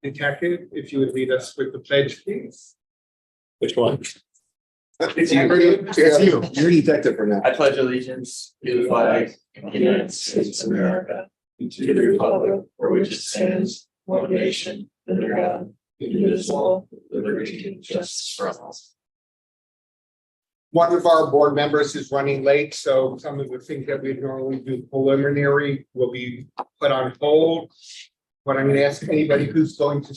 Detective, if you would lead us with the pledge, please. Which one? It's you. It's you. You're detective for now. I pledge allegiance to the flag of the United States of America, and to the republic for which it stands, one nation, under God, indivisible, with liberty and justice for all. One of our board members is running late, so some of the things that we normally do preliminary will be put on hold. But I'm gonna ask anybody who's going to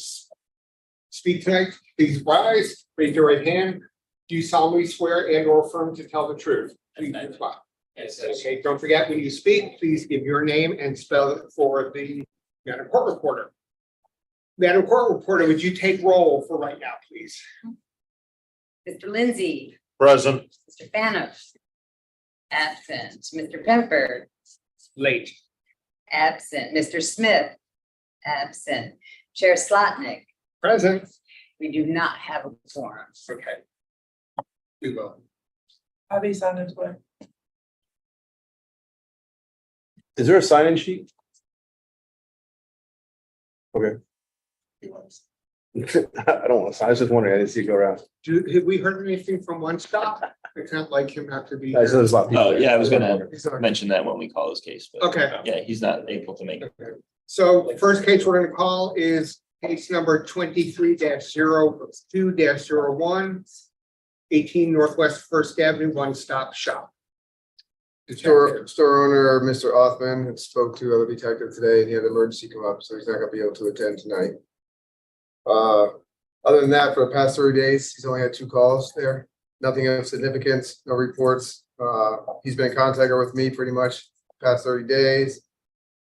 speak tonight, please rise, raise your right hand. Do you solemnly swear and or affirm to tell the truth? Please respond. Yes, Okay, don't forget when you speak, please give your name and spell it for the Madam Court Reporter. Madam Court Reporter, would you take roll for right now, please? Mr. Lindsay, Present. Mr. Fanoff, absent. Mr. Pemper, Late. absent. Mr. Smith, absent. Chair Slotnick, Present. we do not have a quorum. Okay. We will. Abby's on his way. Is there a sign-in sheet? Okay. I don't want to sign. I was just wondering. I didn't see it go around. Have we heard anything from One Stop? It's not like him not to be I said here. there's a lot of people Oh, there. yeah, I was gonna He's on. mention that when we call his case, but Okay. yeah, he's not able to make it. Okay. So the first case we're gonna call is case number 23-02-01, 18 Northwest First Avenue, One Stop Shop. Store owner, Mr. Othman, had spoke to other detective today, and he had an emergency come up, so he's not gonna be able to attend tonight. Other than that, for the past 30 days, he's only had 2 calls there, nothing of significance, no reports. He's been in contact with me pretty much the past 30 days.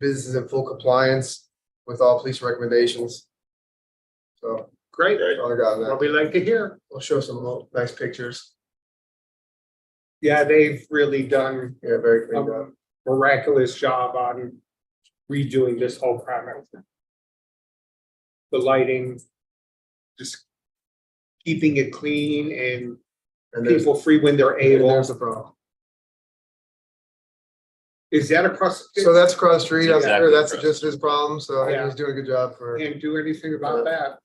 Business is in full compliance with all police recommendations. So, Great. that's all I got on What that. we like to hear. We'll show some nice pictures. Yeah, they've really done Yeah, very cleaned up. a miraculous job on redoing this whole premise. The lighting, just keeping it clean and And there's, people free when they're and able. there's the problem. Is that across? So that's across the street, that's, Exactly that's across. just his problem, so I think Yeah. he's doing a good job for. Can't do anything about that.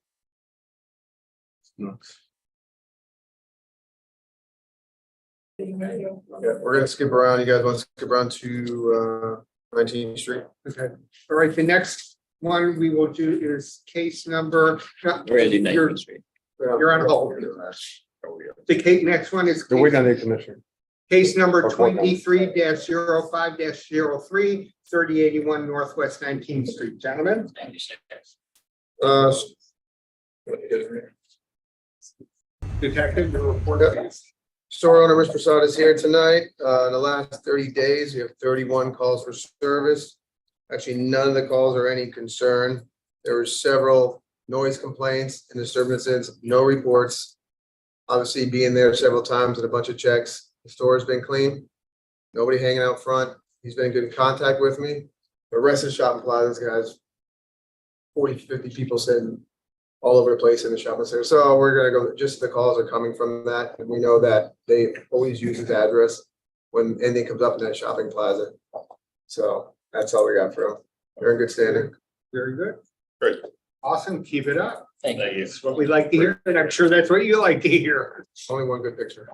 Yeah, we're gonna skip around. You guys want to skip around to 19th Street? Okay, all right, the next one we will do is case number. Randy You're Nathan Street. You're on hold. The case, next one is They're waiting on the commissioner. case number Or four. 23-05-03, 3081 Northwest 19th Street. Gentlemen, Uh, detective, your report, please. Store owner, Mr. Prasad is here tonight. In the last 30 days, we have 31 calls for service. Actually, none of the calls are any concern. There were several noise complaints and disturbances, no reports. Obviously, being there several times and a bunch of checks, the store has been clean. Nobody hanging out front. He's been in good contact with me. The rest of the shopping plaza, guys, 40, 50 people sitting all over the place in the shopping center. So we're gonna go, just the calls are coming from that. And we know that they always use his address when anything comes up in that shopping plaza. So that's all we got for him. They're in good standing. Very good. Great. Awesome, keep it up. Thank you. That's what we like to hear, and I'm sure that's what you like to hear. Only one good picture.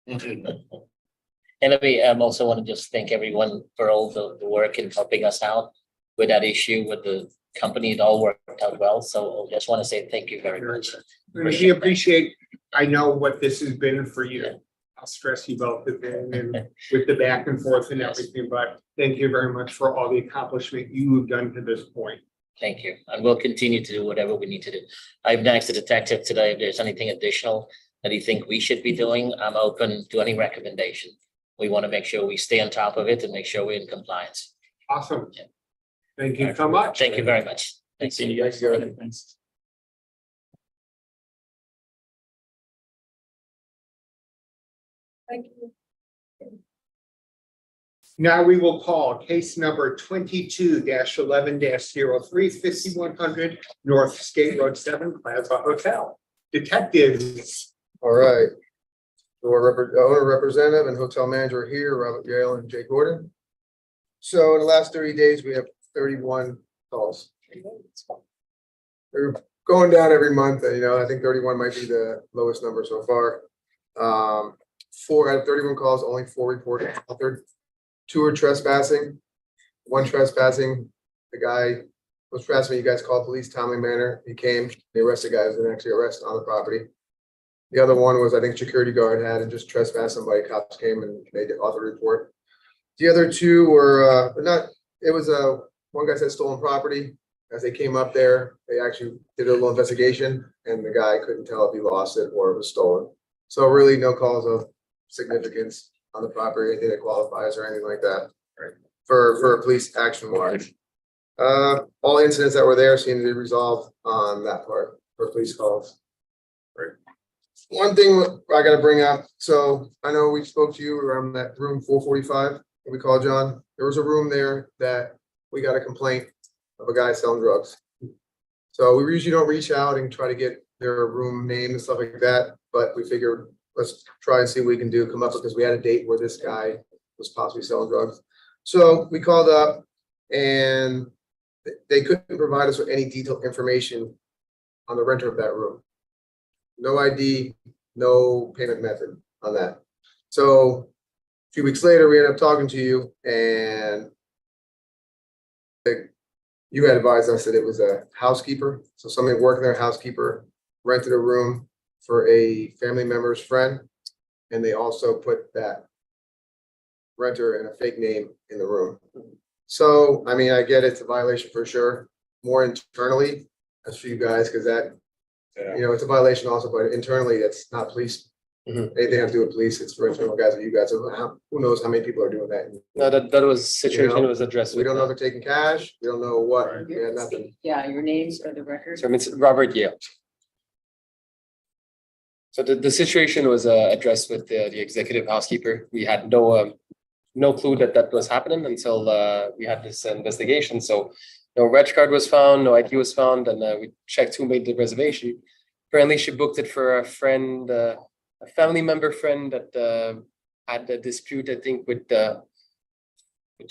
And let me also want to just thank everyone for all the work in helping us out with that issue with the company. It all worked out well. So I just want to say thank you very much. We appreciate, I know what this has been for you. I'll stress you both have been and with the back and forth and everything, but thank you very much for all the accomplishment you have done to this point. Thank you. And we'll continue to do whatever we need to do. I've asked the detective today if there's anything additional that you think we should be doing. I'm open to any recommendation. We want to make sure we stay on top of it and make sure we're in compliance. Awesome. Yeah. Thank you so much. Thank you very much. Thanks, Thanks. you guys. Thanks. Thank you. Now we will call case number 22-11-03, 5100 North Skate Road 7 Plaza Hotel. Detectives. All right. Owner representative and hotel manager here, Robert Yale and Jay Gordon. So in the last 30 days, we have 31 calls. They're going down every month, you know, I think 31 might be the lowest number so far. 4 out of 31 calls, only 4 reported altered. 2 are trespassing. 1 trespassing, the guy was trespassing, you guys called police timely manner, he came, they arrested guys and actually arrest on the property. The other one was, I think security guard had and just trespassed somebody, cops came and made the author report. The other 2 were, not, it was, one guy said stolen property. As they came up there, they actually did a little investigation and the guy couldn't tell if he lost it or it was stolen. So really no calls of significance on the property, anything that qualifies or anything like that. Right. For a police action warrant. All incidents that were there seem to be resolved on that part for police calls. Right. One thing I gotta bring up, so I know we spoke to you around that room 445, we called John. There was a room there that we got a complaint of a guy selling drugs. So we usually don't reach out and try to get their room name and stuff like that, but we figured let's try and see what we can do, come up with, because we had a date where this guy was possibly selling drugs. So we called up and they couldn't provide us with any detailed information on the renter of that room. No ID, no payment method on that. So a few weeks later, we ended up talking to you and you had advised us that it was a housekeeper. So somebody working there, housekeeper, rented a room for a family member's friend. And they also put that renter and a fake name in the room. So, I mean, I get it's a violation for sure, more internally, as for you guys, because that, you know, it's a violation also, but internally, it's not police. Anything have to do with police, it's for internal guys, or you guys, who knows how many people are doing that? No, that was situation was addressed. We don't know if they're taking cash, we don't know what, we had nothing. Yeah, your names for the record. So it's Robert Yale. So the situation was addressed with the executive housekeeper. We had no clue that was happening until we had this investigation. So no reg card was found, no ID was found, and we checked who made the reservation. Apparently, she booked it for a friend, a family member friend that had a dispute, I think, with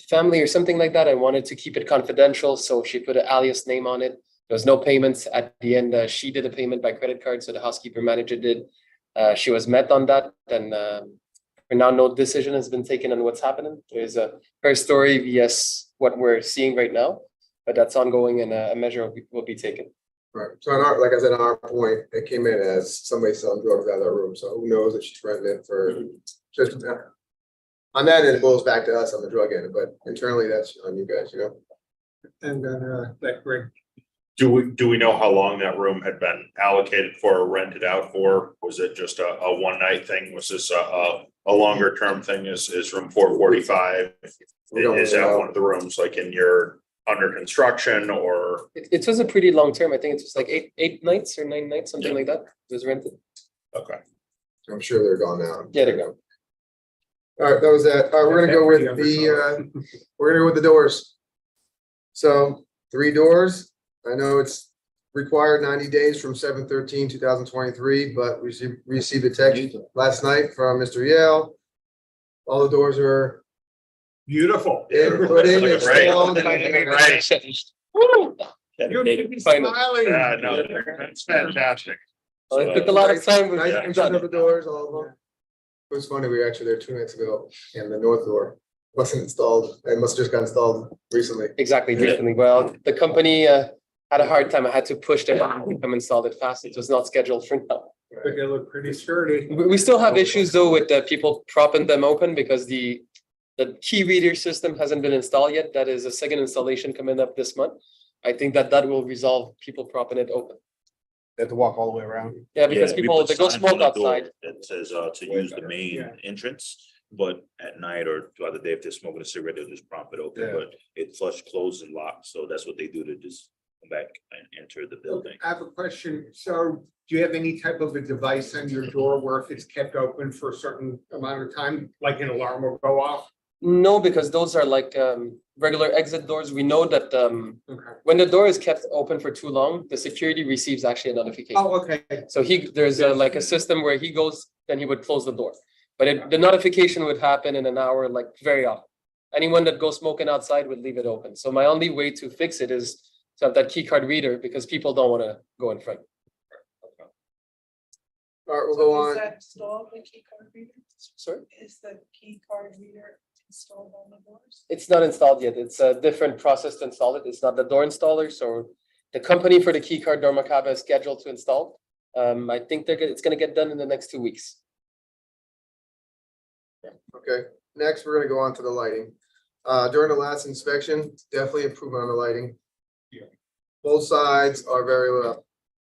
family or something like that. I wanted to keep it confidential, so she put an alias name on it. There was no payments at the end. She did a payment by credit card, so the housekeeper manager did. She was met on that, and for now, no decision has been taken on what's happening. There's her story vs what we're seeing right now, but that's ongoing and a measure will be taken. Right, so on our, like I said, on our point, it came in as somebody selling drugs out of that room, so who knows if she's renting it for just. On that end, it boils back to us on the drug end, but internally, that's on you guys, you know? And then, that Greg, Do we know how long that room had been allocated for or rented out for? Was it just a one night thing? Was this a longer term thing? Is room 445? We don't Is really that know. one of the rooms like in your under construction or? It was a pretty long term. I think it was like eight nights or 9 nights, something like that. It was rented. Okay. I'm sure they're gone now. Yeah, they're gone. All right, that was that. All right, we're gonna go with we're gonna go with the doors. So 3 doors. I know it's required 90 days from 7/13/2023, but we received a text last night from Mr. Yale. All the doors are beautiful. put in, Right. installed. You're smiling. Yeah, no, that's fantastic. Well, it took a lot of time. but Nice it's pictures done. of the doors, all of them. It was funny, we were actually there 2 nights ago, and the north door wasn't installed. It must have just got installed recently. Exactly, recently. Well, the company had a hard time. I had to push them to come install it fast. It was not scheduled for now. But they look pretty sturdy. We still have issues though with people propping them open because the key reader system hasn't been installed yet. That is a second installation coming up this month. I think that will resolve people propping it open. They have to walk all the way around. Yeah, because we people, put they go signs on smoke the door outside. That says to use the main Yeah. entrance, but at night or throughout the day, if they're smoking a cigarette, they'll just prop it open, Yeah. but it flush closed and locked, so that's what they do to just come back and enter the building. I have a question. So do you have any type of a device on your door where if it's kept open for a certain amount of time, like an alarm will go off? No, because those are like regular exit doors. We know that Okay. when the door is kept open for too long, the security receives actually a notification. Oh, okay. So there's like a system where he goes, then he would close the door. But the notification would happen in an hour, like very often. Anyone that goes smoking outside would leave it open. So my only way to fix it is to have that key card reader because people don't want to go in front. All right, we'll go Is on. that installed, the key card reader? Sorry? Is the key card reader installed on the doors? It's not installed yet. It's a different process to install it. It's not the door installer, so the company for the key card Dormacaba is scheduled to install. I think it's gonna get done in the next 2 weeks. Okay, next, we're gonna go on to the lighting. During the last inspection, definitely improvement on the lighting. Yeah. Both sides are very well.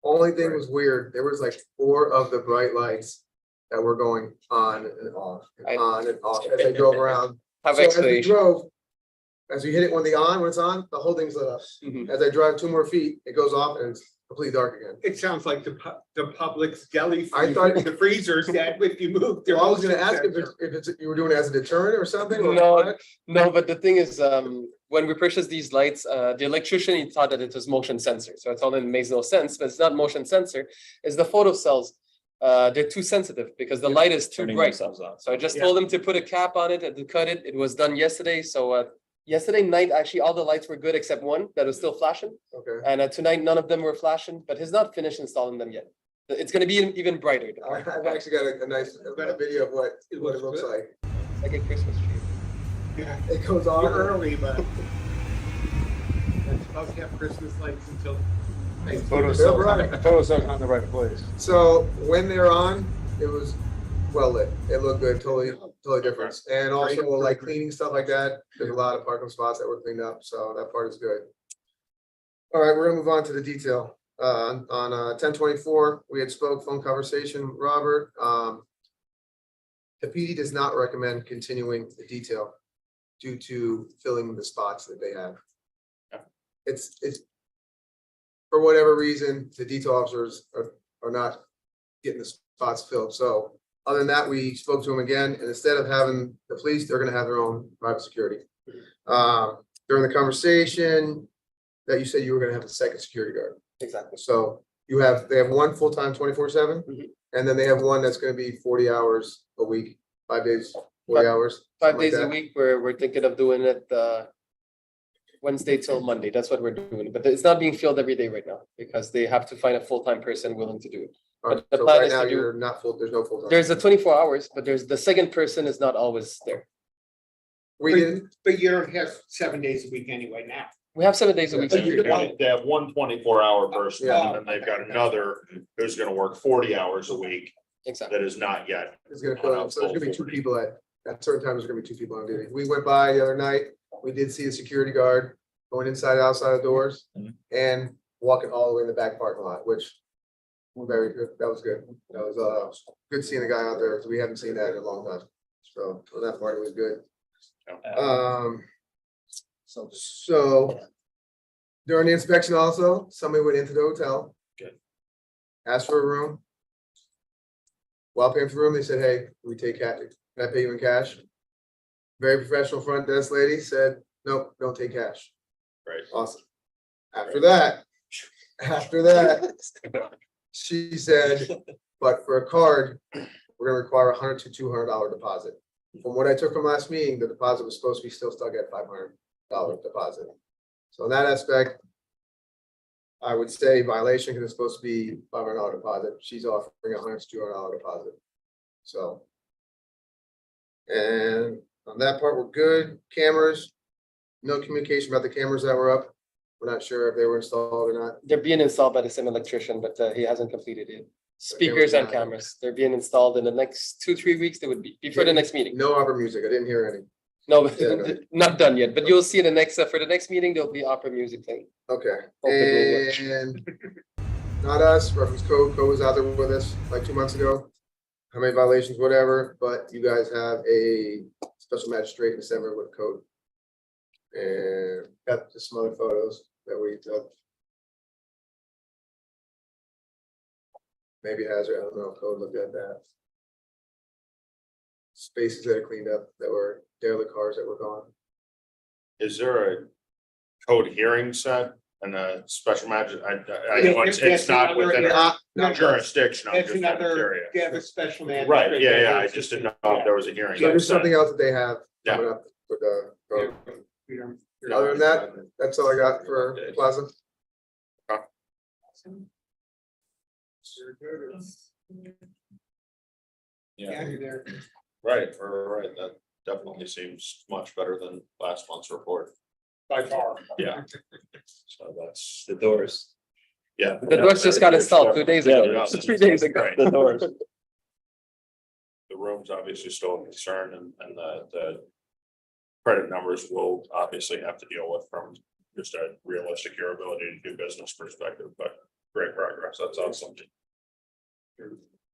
Only thing was weird, there was like 4 of the bright lights that were going on and off, and on and off as they drove around. Have So as we actually, drove, as we hit it when it's on, the whole thing's lit up. Mhm. As I drive 2 more feet, it goes off and it's completely dark again. It sounds like the public's deli. I thought- The freezers that if you move. I was gonna ask if you were doing it as a deterrent or something? or No. what? No, but the thing is, when we purchased these lights, the electrician, he thought that it was motion sensor. So I told him it makes no sense, but it's not motion sensor. It's the photo cells. They're too sensitive because the light is too Turning bright. themselves off. So I just told him to put a cap on it and to cut it. It was done yesterday. So yesterday night, actually, all the lights were good except one that was still flashing. Okay. And tonight, none of them were flashing, but he's not finished installing them yet. It's gonna be even brighter. I've actually got a nice video of what it looks like. It's like a Christmas tree. Yeah, It goes you're on. early, but. It's supposed to have Christmas lights until. Photo cell's not in the right place. So when they're on, it was well lit. It looked good, totally different. And also like cleaning stuff like that, there's a lot of parking spots that were cleaned up, so that part is good. All right, we're gonna move on to the detail. On 10/24, we had phone conversation, Robert. The PD does not recommend continuing the detail due to filling the spots that they have. It's for whatever reason, the detail officers are not getting the spots filled. So other than that, we spoke to them again, and instead of having the police, they're gonna have their own private security. During the conversation that you said you were gonna have a second security guard. Exactly. So they have one full-time 24/7, Mhm. and then they have one that's gonna be 40 hours a week, 5 days, 40 hours. 5 something like days a that. week, we're thinking of doing it Wednesday till Monday. That's what we're doing, but it's not being filled every day right now because they have to find a full-time person willing to do it. All right, the so plan right is to now, do- you're not full, there's no full-time. There's a 24 hours, but the second person is not always there. We didn't, But you don't have 7 days a week anyway now. We have 7 days a week. Yeah. They have one 24-hour person, Yeah. and then they've got another who's gonna work 40 hours a week Exactly. that is not yet. it's gonna fill up, so there's gonna be 2 people at certain times, there's gonna be 2 people on duty. We went by the other night, we did see a security guard going inside, outside the doors Mhm. and walking all the way in the back parking lot, which very good, that was good. That was good seeing the guy out there, 'cause we haven't seen that in a long time. So on that part, it was good. So during the inspection also, somebody went into the hotel. Good. Asked for a room. While paying for the room, they said, hey, we take cash, can I pay you in cash? Very professional front desk lady said, nope, don't take cash. Right. Awesome. After that, she said, but for a card, we're gonna require $100 to $200 deposit. From what I took from last meeting, the deposit was supposed to be still stuck at $500 deposit. So in that aspect, I would say violation, because it's supposed to be $500 deposit. She's offering $100 to $200 deposit. So. And on that part, we're good. Cameras, no communication about the cameras that were up. We're not sure if they were installed or not. They're being installed by the same electrician, but he hasn't completed it. Speakers and not- cameras, they're being installed in the next 2-3 weeks. They would be before the next meeting. No opera music. I didn't hear any. No, Yeah, no. not done yet, but you'll see the next, for the next meeting, there'll be opera music playing. Okay, Hope it will work. and not us, reference code was out there with us like 2 months ago. How many violations, whatever, but you guys have a special magistrate in December with code. And got just some other photos that we took. Maybe hazard, I don't know, code looked at that. Spaces that are cleaned up that were derelict cars that were gone. Is there a code hearing set and a special magic? I know it's not within our Not jurisdiction. I'm That's just kind of another, curious. they have a special. Right, yeah, I just didn't know if there was a hearing. So there's set. something else that they have Yeah. coming up with the. We don't- Other than that, that's all I got for Plaza. Yeah, you're there. Right, that definitely seems much better than last month's report. By far. Yeah. So that's, The doors. yeah. The doors just got installed 2 days ago, Yeah. 3 days ago. Right. The doors. The room's obviously still a concern and the credit numbers will obviously have to deal with from just a realistic your ability to do business perspective, but great progress. That's awesome.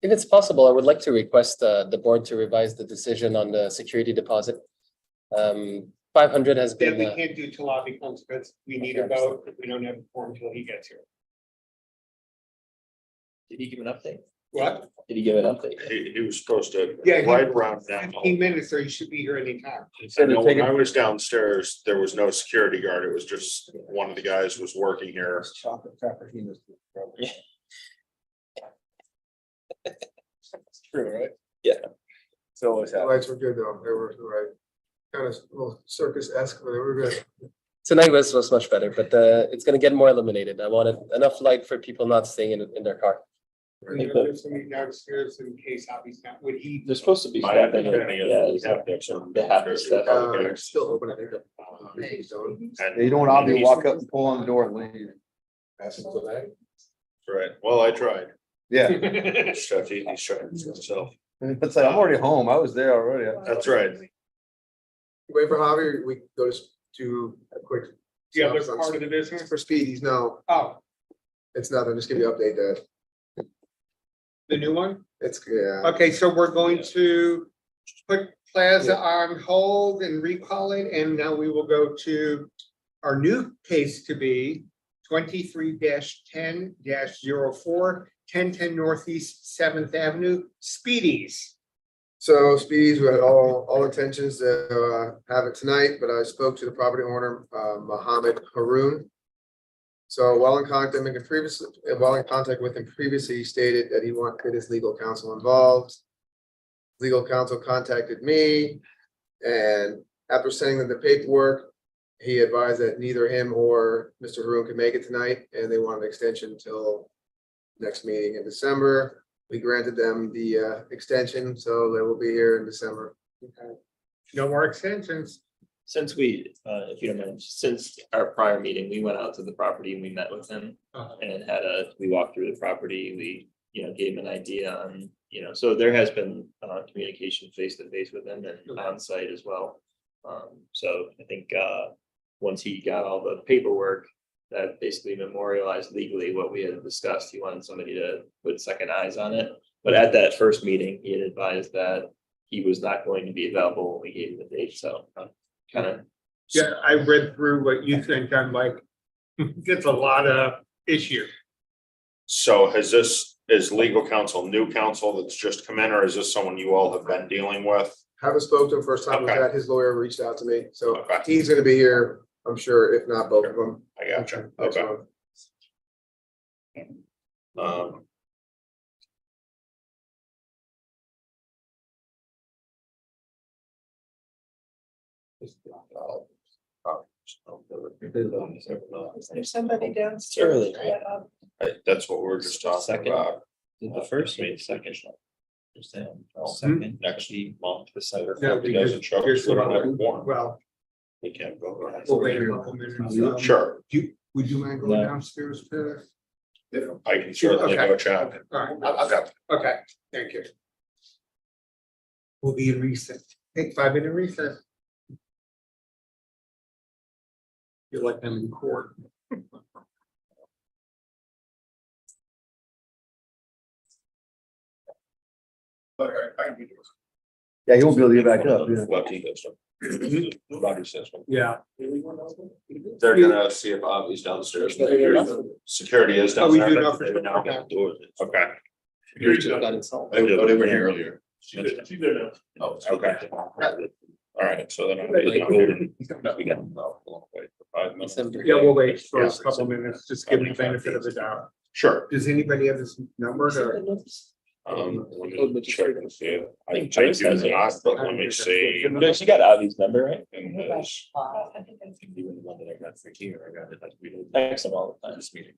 If it's possible, I would like to request the board to revise the decision on the security deposit. 500 has Then been, we can't do till Lobby comes, because we need a vote, if we don't have a form until he gets here. Did he give an update? What? Did he give an update? He was supposed to, Yeah, right around now. 15 minutes, or you should be here anytime. I know when I was downstairs, there was no security guard. It was just one of the guys was working here. Chocolate frappuccinos. It's true, right? Yeah. It's always The happens. lights were good though, they were right. Kind of a little circus-esque, but they were good. tonight was much better, but it's gonna get more illuminated. I wanted enough light for people not staying in their car. There's somebody downstairs in case Hobby's not, would he? There's supposed to be. My staff in understanding there. is Yeah, they have some- they have the stuff. Still open, I think. And You don't want to walk up and pull on the door and leave. right, well, I tried. Yeah, He's trying to himself. it's like, I'm already home. I was there already. That's right. Wait for Javi, we go to a quick. The other part of the business? For speedies, no, Oh, it's nothing, just give you an update that, the new one? it's, yeah. Okay, so we're going to put Plaza on hold and recall it, and now we will go to our new case to be 23-10-04, 1010 Northeast Seventh Avenue, Speedies. So speedies, we had all intentions to have it tonight, but I spoke to the property owner, Mohammed Haroon. So while in contact with him previously, he stated that he wanted his legal counsel involved. Legal counsel contacted me, and after sending them the paperwork, he advised that neither him or Mr. Haroon could make it tonight, and they want an extension till next meeting in December. We granted them the extension, so they will be here in December. No more extensions. Since we, if you don't mind, since our prior meeting, we went out to the property and we met with him. And we walked through the property, we, gave him an idea on, so there has been communication face to face with him and on site as well. So I think once he got all the paperwork that basically memorialized legally what we had discussed, he wanted somebody to put second eyes on it. But at that first meeting, he had advised that he was not going to be available when we gave him the date, so kind of. Yeah, I read through what you think. I'm like, it's a lot of issue. So is legal counsel new counsel that's just come in, or is this someone you all have been dealing with? Haven't spoken to him first time, was Okay. that his lawyer reached out to me, so Okay. he's gonna be here, I'm sure, if not both of them. I gotcha. next Okay. month. Is there somebody Early, downstairs? right? That's what we're just talking Second. about. The first meeting, second. Second. Next month, the senator No, because doesn't show, here's we don't have a what- quorum. Well, We can't go. we'll wait here a couple minutes. Sure, Would you mind going No. downstairs to? I can certainly go check. All right, I've got. okay, thank you. We'll be in recess. Take 5-minute recess. You're like them in court. Yeah, you won't be able to get back up. Yeah. Lefty system. Lobby system. Yeah. They're gonna see if Bobby's downstairs. Security is Oh, we downstairs. do know for sure. Okay. Security just got installed. They were here earlier. Oh, okay. All right, so then. We got. Wait for 5 minutes. December. Yeah, we'll wait for a couple minutes, just give me the benefit of the doubt. Sure. Does anybody have this number or? Let me check and see. I can check you not, but let me see. No, she got Avi's number, right? And there's- Even the one that I got for here, I got it like we did. Text them all the time. This meeting.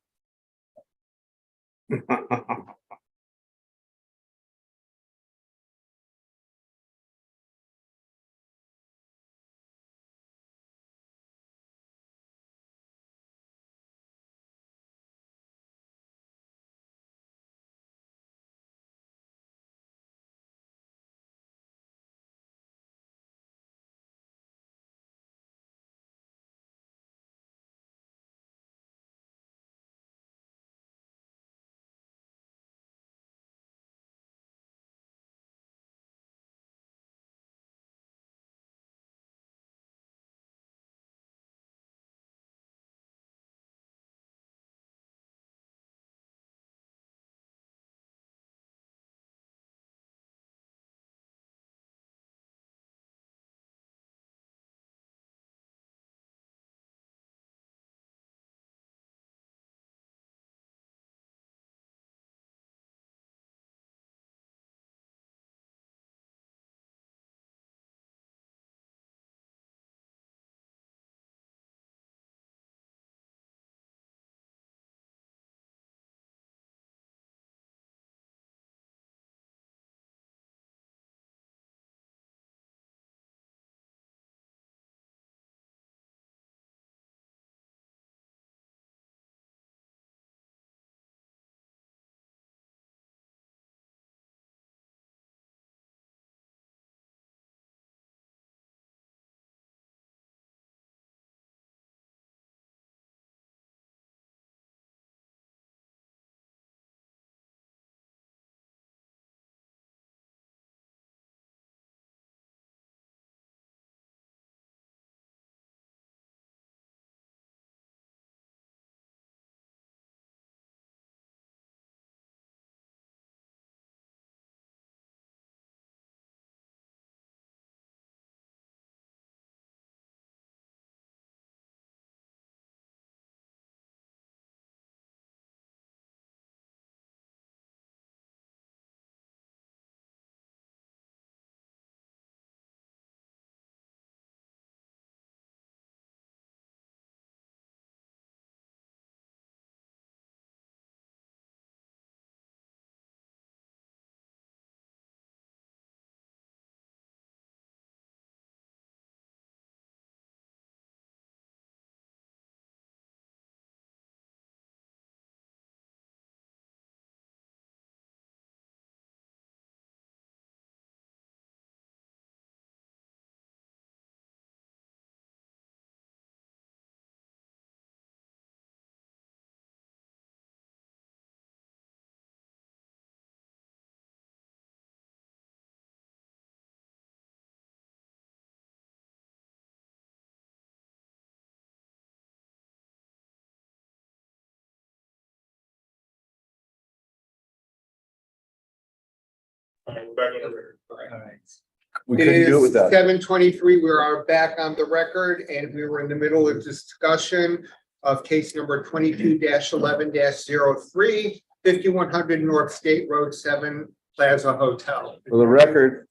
We It couldn't do it is without. 7:23. We are back on the record and we were in the middle of discussion of case number 22-11-03, 5100 North State Road 7 Plaza Hotel. For the record,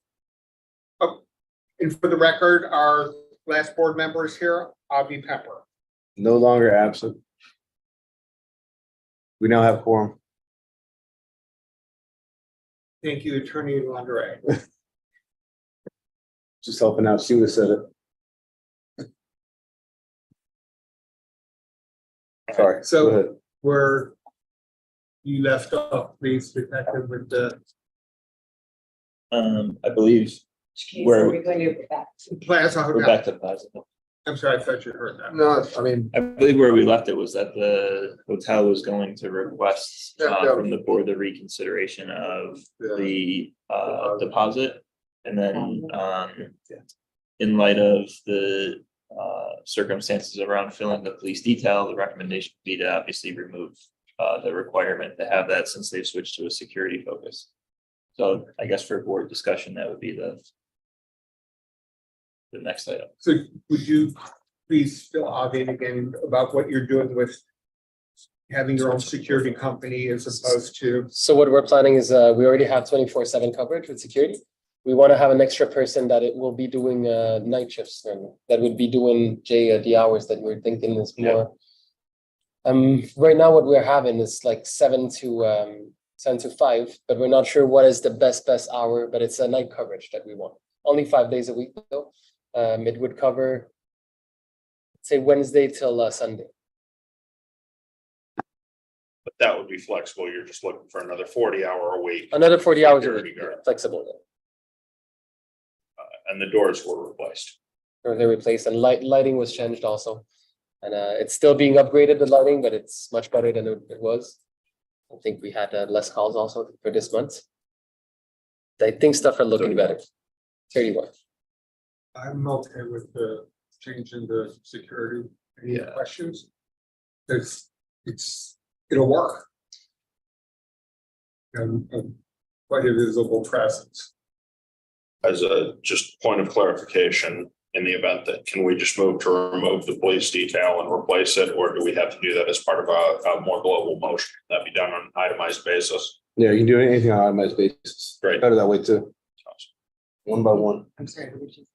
And for the record, our last board members here, Avi Pepper. no longer absent. We now have quorum. Thank you, Attorney Landray. Just helping out. She would have said it. Sorry. Go So ahead. where you left off, please, Detective, with the I believe Case Where- are we going to go back to? Plaza we're back Hotel. to Plaza. I'm sorry, I thought you heard that. No, I mean, I believe where we left it was that the hotel was going to request from the board the reconsideration of the deposit. And then in light of the circumstances around filling the police detail, the recommendation would be to obviously remove the requirement to have that since they've switched to a security focus. So I guess for board discussion, that would be the next item. So would you please fill Avi in again about what you're doing with having your own security company as opposed to, So what we're planning is, we already have 24/7 coverage with security. We want to have an extra person that it will be doing, night shifts and that would be doing, Jay, the hours that we're thinking is more. Right now what we're having is like 7 to 5, but we're not sure what is the best hour, but it's a night coverage that we want. Only 5 days a week though. It would cover, say Wednesday till Sunday. But that would be flexible. You're just looking for another 40-hour a week. Another 40 hours a Security week, guard. flexible. And the doors were replaced. Or they replaced and lighting was changed also. And it's still being upgraded, the lighting, but it's much better than it was. I think we had less calls also for this month. I think stuff are looking better. 31. I'm okay with the change in the security. Any Yeah. questions? It'll work. And quite a visible presence. As a just point of clarification, in the event that, can we just move to remove the police detail and replace it, or do we have to do that as part of a more global motion? That'd be done on an itemized basis. Yeah, you can do anything on an itemized basis. Great. Better that way too, one by one. I'm sorry, which is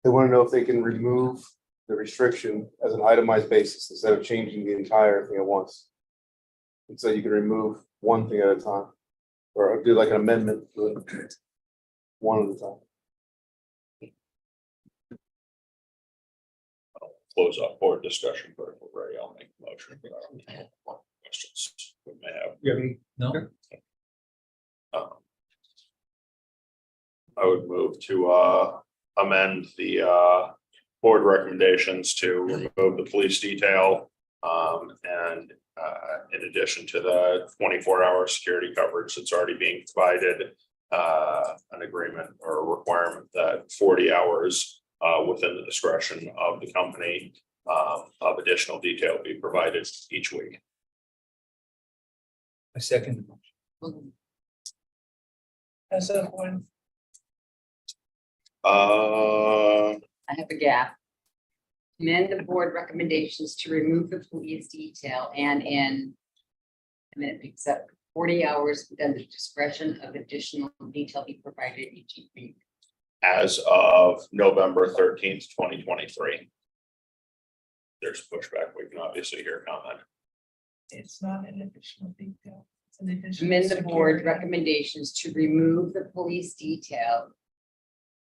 They want to know if they can remove the restriction as an itemized basis instead of changing the entire thing at once. And so you can remove one thing at a time, or do like an amendment to it. One at a time. Close off board discussion, but if we're ready, I'll make the motion. Questions we may have. You have any? No. I would move to amend the board recommendations to remove the police detail. And in addition to the 24-hour security coverage that's already being provided, an agreement or a requirement that 40 hours within the discretion of the company of additional detail be provided each week. I second. As of when, Uh, I have a gap. Amend the board recommendations to remove the police detail and it picks up 40 hours within the discretion of additional detail be provided each week. as of November 13th, 2023. There's pushback. We can obviously hear comment. it's not an additional detail. It's an additional. Amend the board security. recommendations to remove the police detail.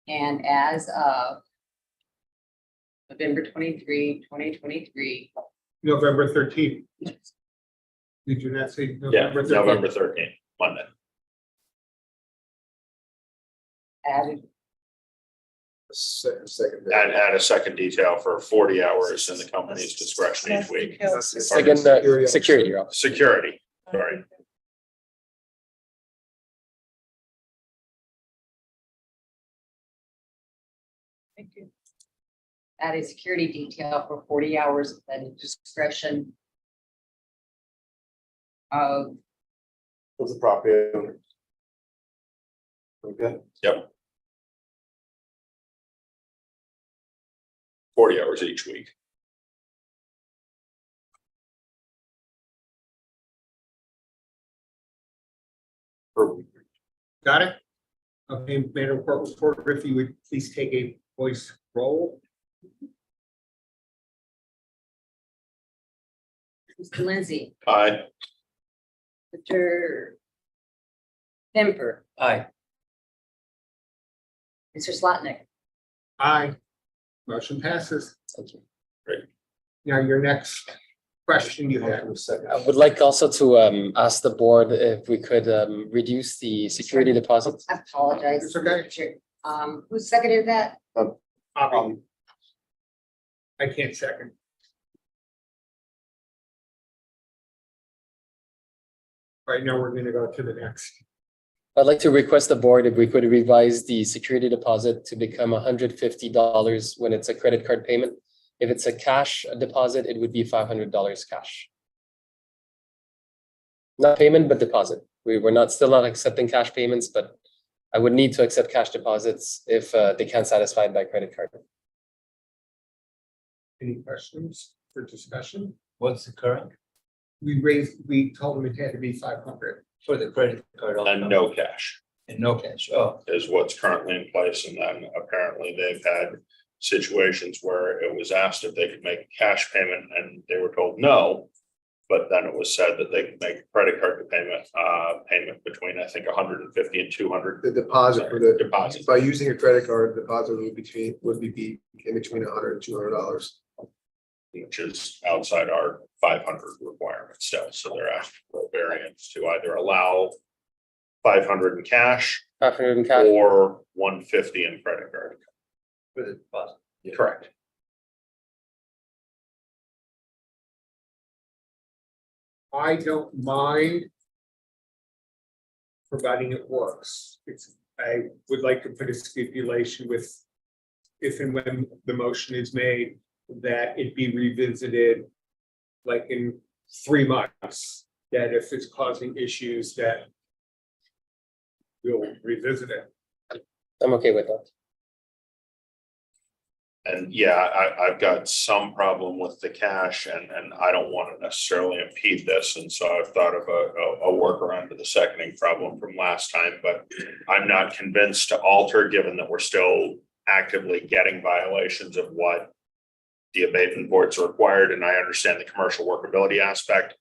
And as of November 23, 2023, November 13th. Did you not say? Yeah, November 13th? November 13th, Monday. added Second. And add a second detail for 40 hours in the company's discretion each week. Details. Second, security officer. Security, sorry. Thank you. added security detail for 40 hours at the discretion of What's the property owner? Okay, 40 hours each week. Got it? Okay, Madam Court Reporter, if you would please take a voice roll. Mr. Lindsay, Aye. Mr. Kemper, Aye. Mr. Slotnick, Aye. Motion passes. Thank you. Now your next question you have. I would like also to ask the board if we could reduce the security deposit. I apologize. It's okay. Who seconded that? I can't second. Right now, we're gonna go to the next. I'd like to request the board if we could revise the security deposit to become $150 when it's a credit card payment. If it's a cash deposit, it would be $500 cash. Not payment, but deposit. We're still not accepting cash payments, but I would need to accept cash deposits if they can't satisfy it by credit card. Any questions for discussion? What's the current We told them it had to be 500. for the credit card? And no cash And no cash. Oh, is what's currently in place. And then apparently they've had situations where it was asked if they could make a cash payment and they were told no. But then it was said that they could make a credit card payment between, I think, 150 and 200. The deposit for the Deposit. by using a credit card, the deposit would be in between $100 and $200. Which is outside our 500 requirement still. So they're asking for a variance to either allow 500 in cash 500 in cash. or 150 in credit card. For the deposit. Correct. I don't mind. Providing it works. I would like to put a stipulation with. If and when the motion is made, that it be revisited. Like in 3 months, that if it's causing issues that. We'll revisit it. I'm okay with that. And yeah, I've got some problem with the cash and I don't want to necessarily impede this. And so I've thought of a workaround to the seconding problem from last time, but I'm not convinced to alter, given that we're still actively getting violations of what the abatement boards are required. And I understand the commercial workability aspect.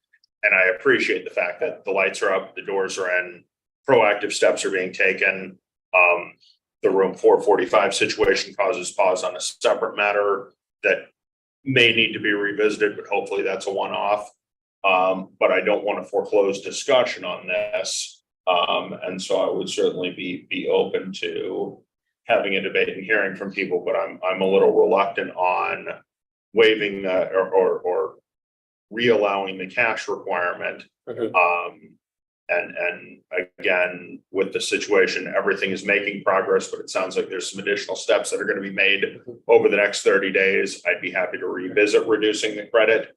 And I appreciate the fact that the lights are up, the doors are in, proactive steps are being taken. The room 445 situation causes pause on a separate matter that may need to be revisited, but hopefully that's a one-off. But I don't want to foreclose discussion on this. And so I would certainly be open to having a debate and hearing from people, but I'm a little reluctant on waiving or re-allowing the cash requirement. And again, with the situation, everything is making progress, but it sounds like there's some additional steps that are going to be made over the next 30 days. I'd be happy to revisit reducing the credit,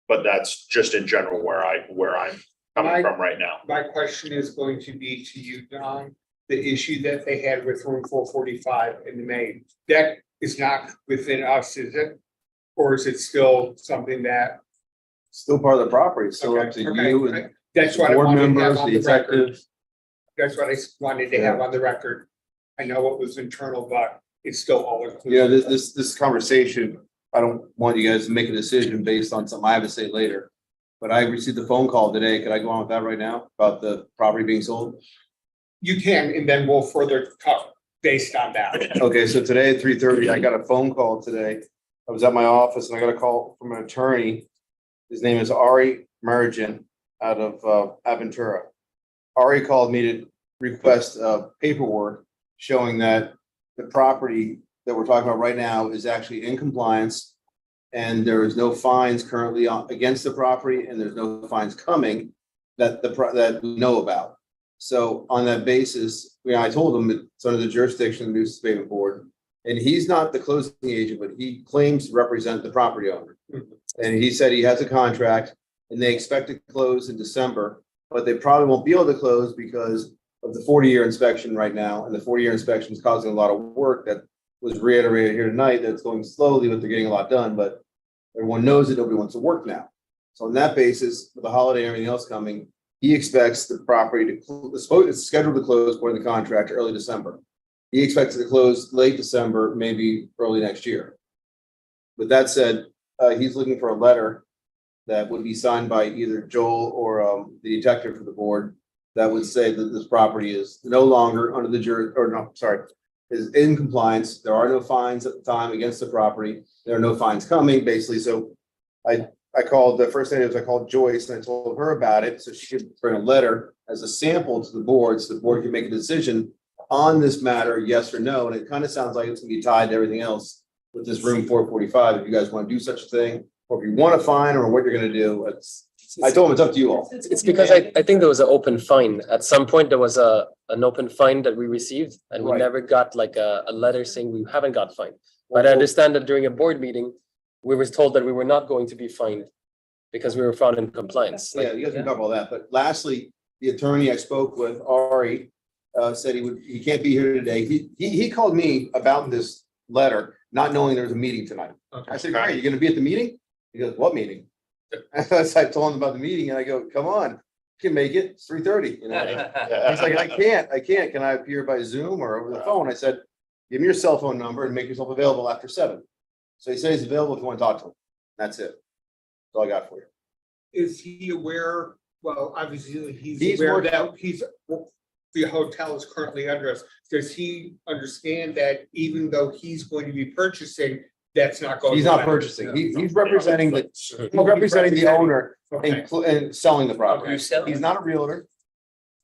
but that's just in general where I'm coming from right now. My question is going to be to you, Don, the issue that they had with room 445 in the main. That is not within us, is it? Or is it still something that? Still part of the property, it's still up Okay, to okay. you and That's what I board wanted to members, have the on the record. detective. That's what I wanted to have on the record. I know it was internal, but it's still all included. Yeah, this conversation, I don't want you guys to make a decision based on something I have to say later. But I received a phone call today. Could I go on with that right now about the property being sold? You can, and then we'll further talk based on that. Okay, so today at 3:30, I got a phone call today. I was at my office and I got a call from an attorney. His name is Ari Mergen out of Aventura. Ari called me to request paperwork showing that the property that we're talking about right now is actually in compliance. And there is no fines currently against the property, and there's no fines coming that we know about. So on that basis, I told him it's under the jurisdiction of the Nuisance Abatement Board. And he's not the closing agent, but he claims to represent the property owner. And he said he has a contract and they expect to close in December, but they probably won't be able to close because of the 40-year inspection right now. And the 40-year inspection is causing a lot of work that was reiterated here tonight. That's going slowly, but they're getting a lot done. But everyone knows that nobody wants to work now. So on that basis, with the holiday and everything else coming, he expects the property to it's scheduled to close according to the contract early December. He expects it to close late December, maybe early next year. With that said, he's looking for a letter that would be signed by either Joel or the detective for the board that would say that this property is no longer under the is in compliance. There are no fines at the time against the property. There are no fines coming, basically. So I called, the first thing is I called Joyce and I told her about it, so she could bring a letter as a sample to the board, so the board can make a decision on this matter, yes or no. And it kind of sounds like it's gonna be tied to everything else with this room 445. If you guys want to do such a thing, or if you want to fine or what you're gonna do, I told him it's up to you all. It's because I think there was an open fine. At some point, there was an open fine that we received and we Right. never got like a letter saying we haven't got fined. But I understand that during a board meeting, we were told that we were not going to be fined because we were found in compliance. Yeah, you guys can talk about that. But lastly, the attorney I spoke with, Ari, said he can't be here today. He called me about this letter, not knowing there was a meeting tonight. I said, "Great, you're gonna be at the meeting?" He goes, "What meeting?" So I told him about the meeting and I go, "Come on, you can make it. It's 3:30." You know, he's like, I can't. Can I appear by Zoom or over the phone?" I said, give him your cell phone number and make yourself available after 7. So he says he's available if you want to talk to him. That's it. That's all I got for you. Is he aware, well, obviously, He's he's aware working- that the hotel is currently under us. Does he understand that even though he's going to be purchasing, that's not going? He's to not happen? purchasing. He's representing the owner Okay. and selling the property. You selling? He's not a realtor.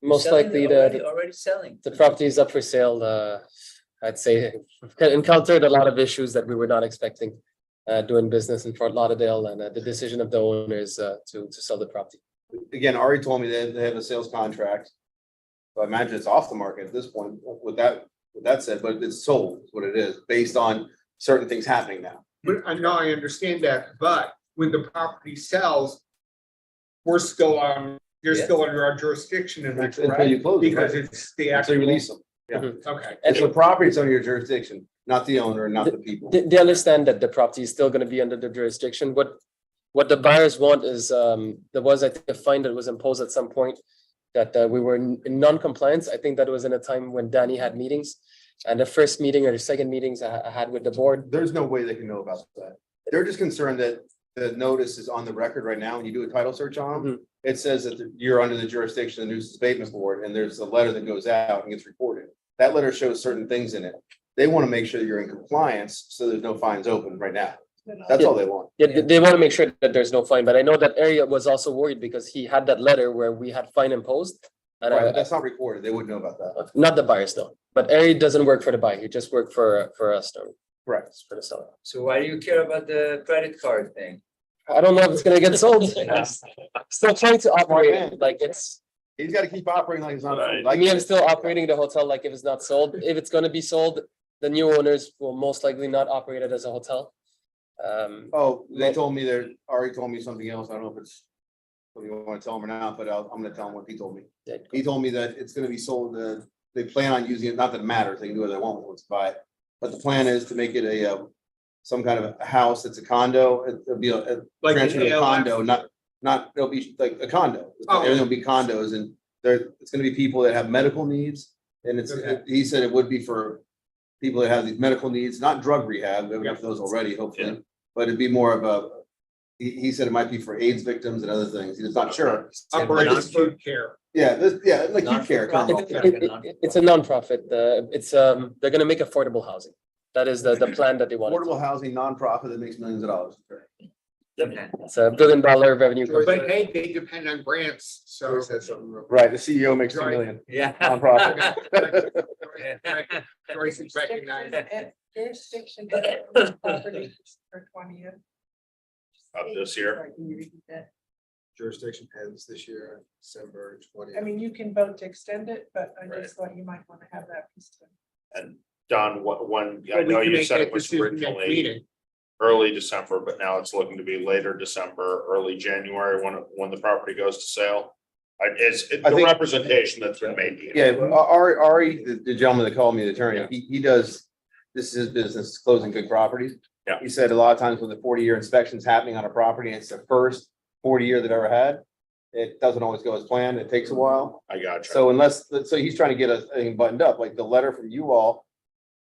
Most Selling likely it the already selling. the property is up for sale. I'd say we've encountered a lot of issues that we were not expecting doing business in Fort Lauderdale, and the decision of the owners to sell the property. Again, Ari told me that they have a sales contract. So I imagine it's off the market at this point with that said, but it's sold is what it is, based on certain things happening now. But I know, I understand that, but when the property sells, we're still on, you're Yeah. still under our jurisdiction and that's Until right, you close it, because right? it's the So actual. you release them. Okay. It's the property that's under your jurisdiction, not the owner, not the people. They understand that the property is still gonna be under the jurisdiction. What the buyers want is, there was, I think, a fine that was imposed at some point that we were in non-compliance. I think that was in a time when Danny had meetings. And the first meeting or the second meetings I had with the board, There's no way they can know about that. They're just concerned that the notice is on the record right now. When you do a title search on them, it says that you're under the jurisdiction of the Nuisance Abatement Board, and there's a letter that goes out and gets reported. That letter shows certain things in it. They want to make sure you're in compliance, so there's no fines open right now. That's all they want. yeah, they want to make sure that there's no fine, but I know that area was also worried because he had that letter where we had fine imposed. And Right, but that's not recorded. They wouldn't know about that. not the buyers though, but Ari doesn't work for the buyer. He just worked for us, no, Correct. for the seller. So why do you care about the credit card thing? I don't know if it's gonna get sold. Still trying to operate it like it's, He's got to keep operating like it's not. Right. I mean, I'm still operating the hotel like if it's not sold. If it's gonna be sold, the new owners will most likely not operate it as a hotel. Oh, they told me that, Ari told me something else. I don't know if it's, what you want to tell him or not, but I'm gonna tell him what he told me. He told me that it's gonna be sold, they plan on using it, not that it matters, they can do what they want once they buy it. But the plan is to make it some kind of a house that's a condo, it'll be a Like an transfer to a ALF. condo, not, it'll be like a condo. Oh. Everything will be condos, and it's gonna be people that have medical needs. And Okay. he said it would be for people that have these medical needs, not drug rehab, we have those already, hopefully. But it'd be more of he said it might be for AIDS victims and other things, he's not sure. Operating food care. Yeah, like you care. It's a nonprofit. They're gonna make affordable housing. That is the plan that they want. Affordable housing nonprofit that makes millions of dollars. It's $1 billion revenue. company. But hey, they depend on grants, so. Joyce had something real- Right, the CEO makes $2 Right. million, Yeah. nonprofit. Joyce is recognized. Jurisdiction property for 20 years. Of this year. Sorry, can you repeat that? Jurisdiction ends this year, December 20th. I mean, you can vote to extend it, but I Right. just thought you might want to have that piece to. And Don, when, I But we know can you make said that it was decision next originally meeting. early December, but now it's looking to be later December, early January, when the property goes to sale. It's the think- representation that's been made. here. Yeah, Ari, the gentleman that called me, the attorney, he does, this is his business, closing good properties. Yeah. He said a lot of times when the 40-year inspection's happening on a property, and it's the first 40-year they've ever had, it doesn't always go as planned, it takes a while. I got you. So he's trying to get us everything buttoned up, like the letter from you all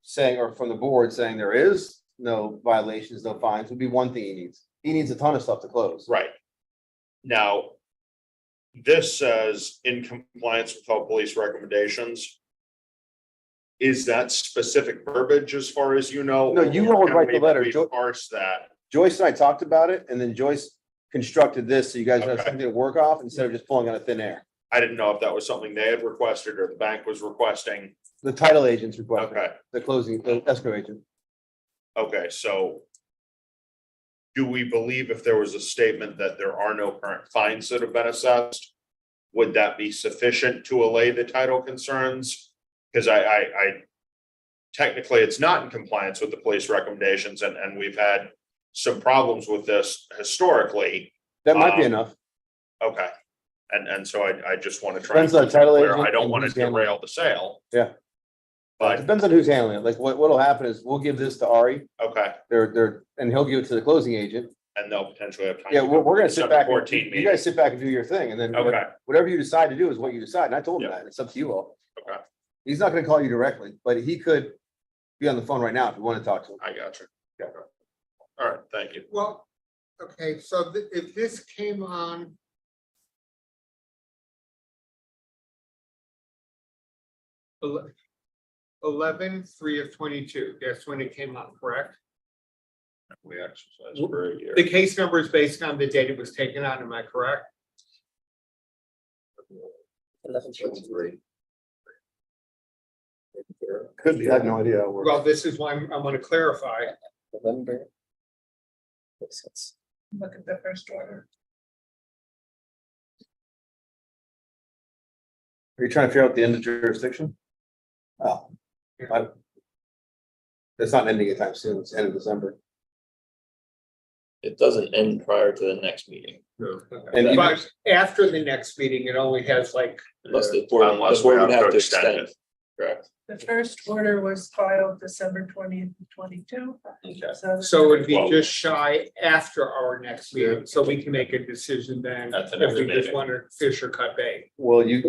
saying, or from the board saying there is no violations, no fines, would be one thing he needs. He needs a ton of stuff to close. Right. Now, this says in compliance with all police recommendations. Is that specific verbiage as far as you know? No, you or all can write the we- letter. we Parse that. Joyce and I talked about it, and then Joyce constructed this, so you guys have Okay. something to work off instead of just pulling out of thin air. I didn't know if that was something they had requested or the bank was requesting. The title agent's requested, Okay, the closing, the escrow agent. okay, so. Do we believe if there was a statement that there are no current fines that have been assessed? Would that be sufficient to allay the title concerns? Because I technically, it's not in compliance with the police recommendations, and we've had some problems with this historically. That might be Um, enough. Okay, and so I just want to try. Depends on and the title keep it clear. agent I don't and want to who's handling it. derail the sale. Yeah. But, Depends on who's handling it. Like what'll happen is we'll give this to Ari, okay, and he'll give it to the closing agent. and they'll potentially have time. Yeah, to we're go gonna to sit December back, 14 you meeting. guys sit back and do your thing, and then Okay, whatever you decide to do is what you decide. And I told him Yeah. that. It's up to you all. okay, He's not gonna call you directly, but he could, be on the phone right now if you want to talk to him. I got you. All right, thank you. Well, okay, so if this came on. 11/3/22, that's when it came on, correct? We exercised for a year. The case number is based on the date it was taken on, am I correct? 11/3. Could be, I have no idea. how it works. Well, this is why I want to clarify. November. Makes sense. Look at the first order. Are you trying to figure out the end of jurisdiction? Oh. It's not ending anytime soon, it's end of December. It doesn't end prior to the next meeting. And even- But after the next meeting, it only has like, Unless the board, Unless the board we would have have to to extend extend, it. correct? The first order was filed December 20th, 22. Okay. so it'd be Well- just shy after our next meeting, so we can make a decision then. At the If next we just meeting. want to fish or cut bait. Well, you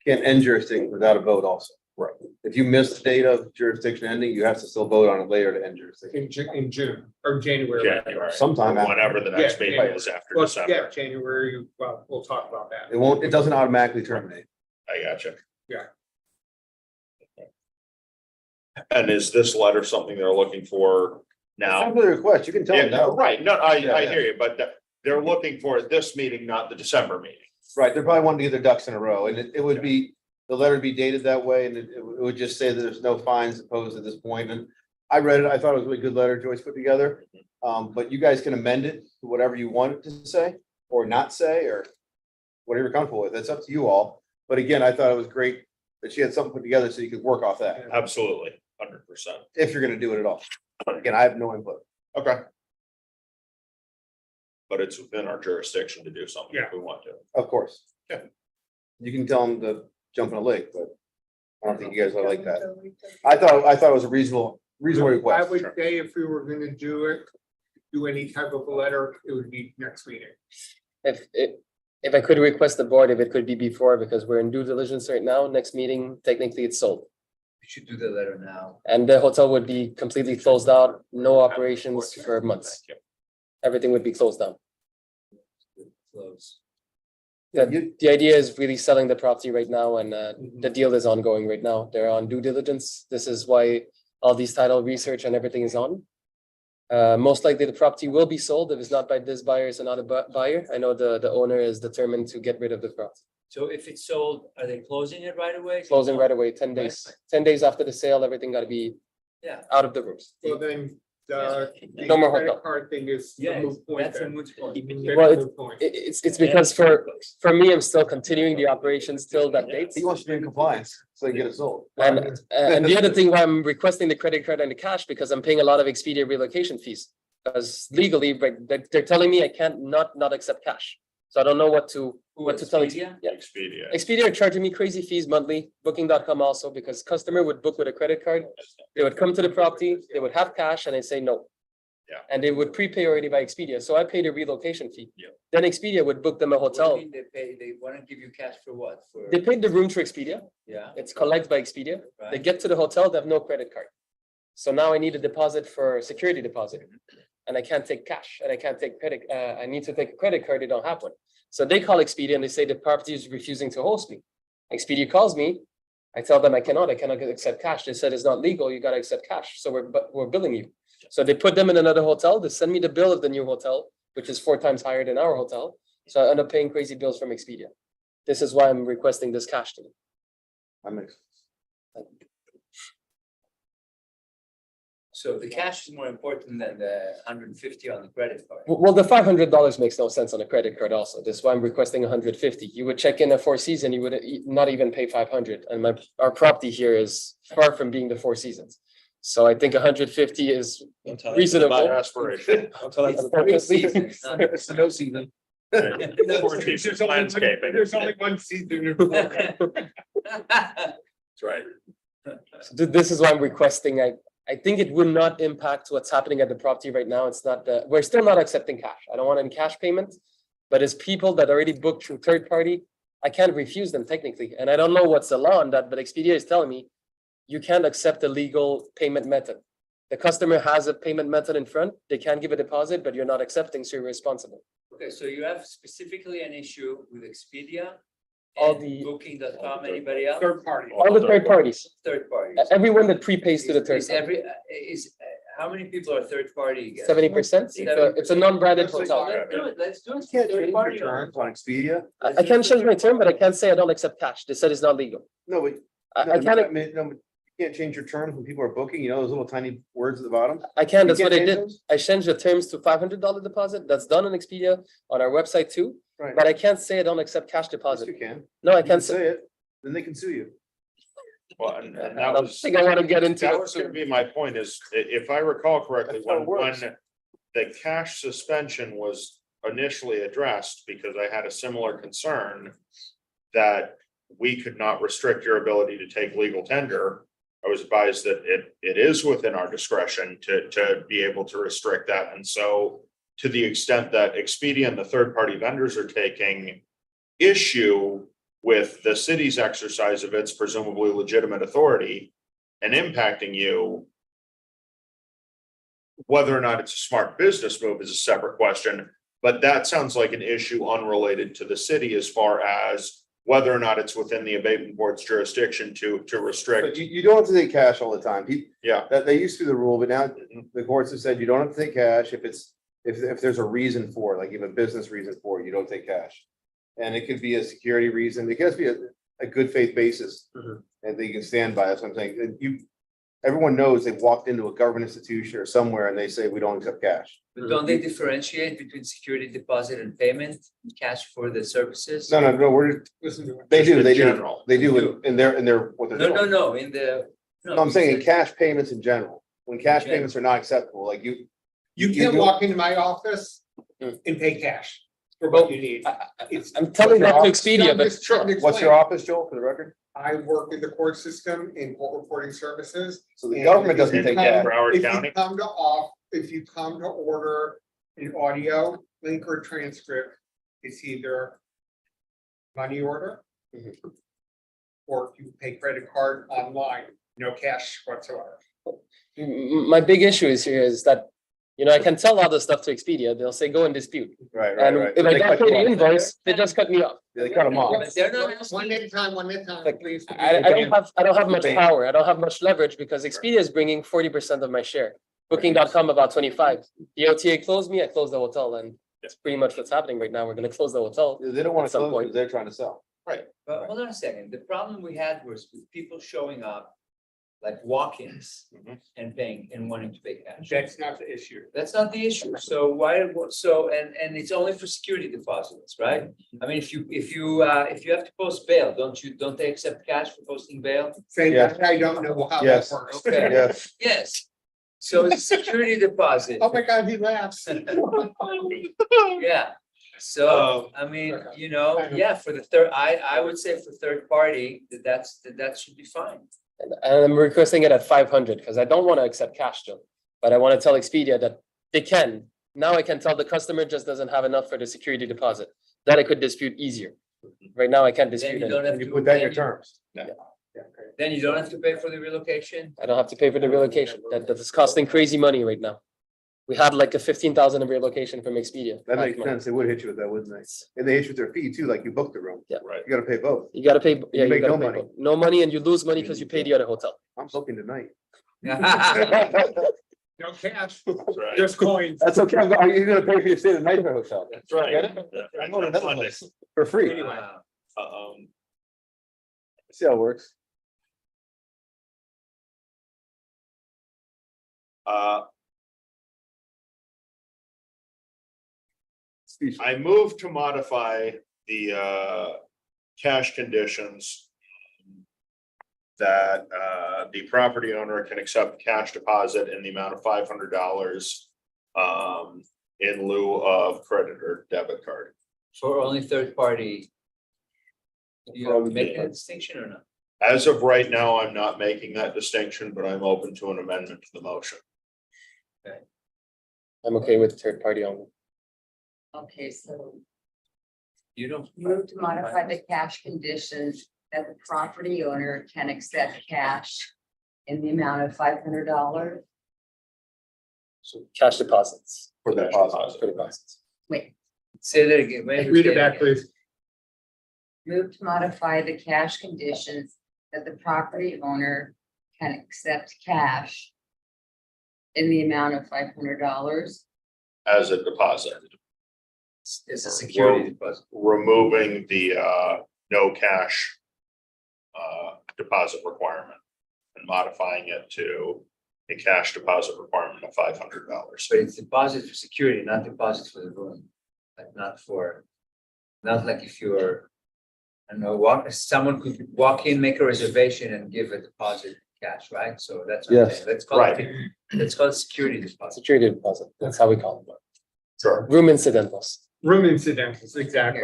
can't end jurisdiction without a vote also. Right. If you miss the date of jurisdiction ending, you have to still vote on it later to end jurisdiction. In June or January. January. Sometime Or after. whenever the next Yeah, meeting yeah. is after Well, December. yeah, January, well, we'll talk about that. It doesn't automatically terminate. I got you. Yeah. And is this letter something they're looking for now? Simply request, you can tell Yeah, them no, no. right, no, I Yeah, yeah. hear you, but they're looking for this meeting, not the December meeting. Right, they're probably wanting to get their ducks in a row, and it would be, the letter would be dated that way, and it would just say that there's no fines imposed at this point, and I read it, I thought it was a really good letter Joyce put together. But you guys can amend it to whatever you want it to say, or not say, or whatever you're comfortable with, it's up to you all. But again, I thought it was great that she had something put together so you could work off that, Absolutely, 100%. if you're gonna do it at all. Again, I have no input. Okay. But it's within our jurisdiction to do something if we want to. Of course. Yeah. You can tell them to jump in a lake, but I don't think you guys are like that. I thought it was a reasonable I request. would say if we were gonna do any type of a letter, it would be next meeting. If I could request the board, if it could be before, because we're in due diligence right now, next meeting, technically it's sold. We should do the letter now. And the hotel would be completely closed out, no operations for months. Everything would be closed down. Close. The idea is really selling the property right now, and the deal is ongoing right now. They're on due diligence. This is why all these title research and everything is on. Most likely the property will be sold. If it's not by this buyer, it's another buyer. I know the owner is determined to get rid of the property. So if it's sold, are they closing it right away? Closing right away, 10 days. 10 days after the sale, everything gotta be Yeah. out of the rooms. Well, then, the No more credit hotel. card thing is a Yeah, moot point that's a then. moot point. That's Well, a moot point. It's because for me, I'm still continuing the operations till that date. He wants to be in compliance, so he can get it sold. And the other thing why I'm requesting the credit card and the cash, because I'm paying a lot of Expedia relocation fees. Because legally, right, they're telling me I can't not accept cash. So I don't know what to tell you. Expedia? Yeah, Expedia. Expedia are charging me crazy fees monthly, booking.com also, because customer would book with a credit card. They would come to the property, they would have cash and I say no. Yeah. And they would prepay already by Expedia, so I paid a relocation fee. Yeah. Then Expedia would book them a What do you hotel. mean they wanna give you cash for what? For, They paid the room through Expedia, yeah, it's collected by Expedia. They right? get to the hotel, they have no credit card. So now I need a deposit for security deposit. And I can't take cash and I can't take credit, I need to take a credit card, they don't have one. So they call Expedia and they say the property is refusing to host me. Expedia calls me, I tell them I cannot accept cash. They said it's not legal, you gotta accept cash, so we're billing you. So they put them in another hotel, they send me the bill of the new hotel, which is 4 times higher than our hotel. So I end up paying crazy bills from Expedia. This is why I'm requesting this cash to me. That makes sense. So the cash is more important than the 150 on the credit card. Well, the $500 makes no sense on a credit card also. That's why I'm requesting 150. You would check in a Four Seasons, you would not even pay 500. And our property here is far from being the Four Seasons. So I think 150 is reasonable. Aspiration. Unfortunately. It's the no season. Landscaping. There's only one season. in Florida. That's right. This is why I'm requesting, I think it would not impact what's happening at the property right now. It's not we're still not accepting cash. I don't want any cash payment. But as people that already booked through third party, I can't refuse them technically. And I don't know what's the law on that, but Expedia is telling me you can't accept a legal payment method. The customer has a payment method in front, they can give a deposit, but you're not accepting, so you're responsible. Okay, so you have specifically an issue with Expedia. All and the- Booking.com, anybody else? Third party. All the third parties, Third parties. everyone that prepays to the third. Is every, how many people are third party? again? 70%, it's a non-branded hotel. Let's do it, let's do it. You can't Third change party your owner. terms on Expedia. I can't change my term, but I can't say I don't accept cash, they said it's not legal. No, but. I can't, mean, no, you can't change your terms when people are booking, you know, those little tiny words at the bottom. I can, that's You what I can't did. change those? I changed the terms to $500 deposit. That's done on Expedia on our website too. Right. But I can't say I don't accept cash Yes, deposit. you can. No, I You can can't say. say it, then they can sue you. Well, and I that don't was, think I want to get into. that was gonna be my point is, if I recall correctly, That's how it when works. the cash suspension was initially addressed, because I had a similar concern that we could not restrict your ability to take legal tender. I was advised that it is within our discretion to be able to restrict that. And so to the extent that Expedia and the third-party vendors are taking issue with the city's exercise of its presumably legitimate authority and impacting you, whether or not it's a smart business move is a separate question, but that sounds like an issue unrelated to the city as far as whether or not it's within the abatement board's jurisdiction to But restrict. you don't have to take cash all the time. Yeah, That they used to be the rule, but now the courts have said you don't have to take cash if there's a reason for it, like you have a business reason for it, you don't take cash. And it could be a security reason, it could be a good faith basis. And they can stand by, that's what I'm saying. And everyone knows they've walked into a government institution or somewhere and they say, we don't accept cash. But don't they differentiate between security deposit and payment, cash for the services? No, we're, Listen to it. they do, in they do, general. they do in their, what they're No, doing. no, in the. No, I'm saying in because cash payments in general, when cash general. payments are not acceptable, like you. You can't walk into my office and pay cash for what you need. It's- I'm telling that to Expedia, I'm but just trying to What's your explain. office, Joel, for the record? I work in the court system in court reporting services. So the And government doesn't if you take come- cash. Broward If you County. come to if you come to order an audio link or transcript, it's either money order or you pay credit card online, no cash whatsoever. my big issue is here is that, you know, I can tell all the stuff to Expedia, they'll say, go and dispute. Right, And if I They don't cut pay you the off. invoice, they just cut me off. They cut them off. But they're not asking- One at a time, please. I don't have much Paying. power, I don't have much leverage because Expedia is bringing 40% of my share. Booking.com about 25. The OTA closed me, I closed the hotel, and it's pretty much what's happening right now. We're gonna close the hotel. They don't want At to some close point. because they're trying to sell. But hold on a second, the problem we had was with people showing up like walk-ins and paying and wanting to pay cash. That's not the issue. That's not the issue. So why, so, and it's only for security deposits, right? I mean, if you have to post bail, don't they accept cash for posting bail? Saying Yeah. that I don't know how that Yes. works. Okay. Yes. Yes. So it's a security deposit. Oh my God, he laughs. Yeah, so, I mean, you know, yeah, for the third, I would say for third party, that should be fine. And I'm requesting it at 500 because I don't want to accept cash still. But I want to tell Expedia that they can. Now I can tell the customer just doesn't have enough for the security deposit. That I could dispute easier. Right now I can't Then dispute you it. don't have And you to. put that in your then you- terms. Then you don't have to pay for the relocation. I don't have to pay for the relocation. That is costing crazy money right now. We had like a 15,000 of relocation from Expedia. That last makes month. sense. They would hit you with that, wouldn't they? And they hit you with their fee too, like you booked the room. Right. You gotta pay both. You gotta pay, yeah, you make gotta no pay money. both. No money and you lose money because you pay the other hotel. I'm booking tonight. No cash, That's right. just coins. That's okay. Are you gonna pay for your stay the night at the hotel? That's right. Get it? Yeah. I'm going to another place for free. Wow. See how it works. I move to modify the cash conditions. That the property owner can accept cash deposit in the amount of $500. In lieu of credit or debit card. For only third party. You are making a distinction or not? As of right now, I'm not making that distinction, but I'm open to an amendment to the motion. I'm okay with third party only. Okay, so You don't. move to modify the cash conditions that the property owner can accept cash in the amount of $500. So cash deposits. For the deposit. For deposits. Wait, Say that again. Read it back, please. move to modify the cash conditions that the property owner can accept cash in the amount of $500. As a deposit, It's a security deposit. removing the no cash deposit requirement and modifying it to a cash deposit requirement of $500. But it's deposit for security, not deposit for the room. Like not for, not like if you're, I don't know, someone could walk in, make a reservation and give a deposit cash, right? So that's. what I'm Yes. saying. Let's call Right. it, let's call it security deposit. Security deposit. That's how we call it. Sure. Room incidentals. Room incidentals, exactly.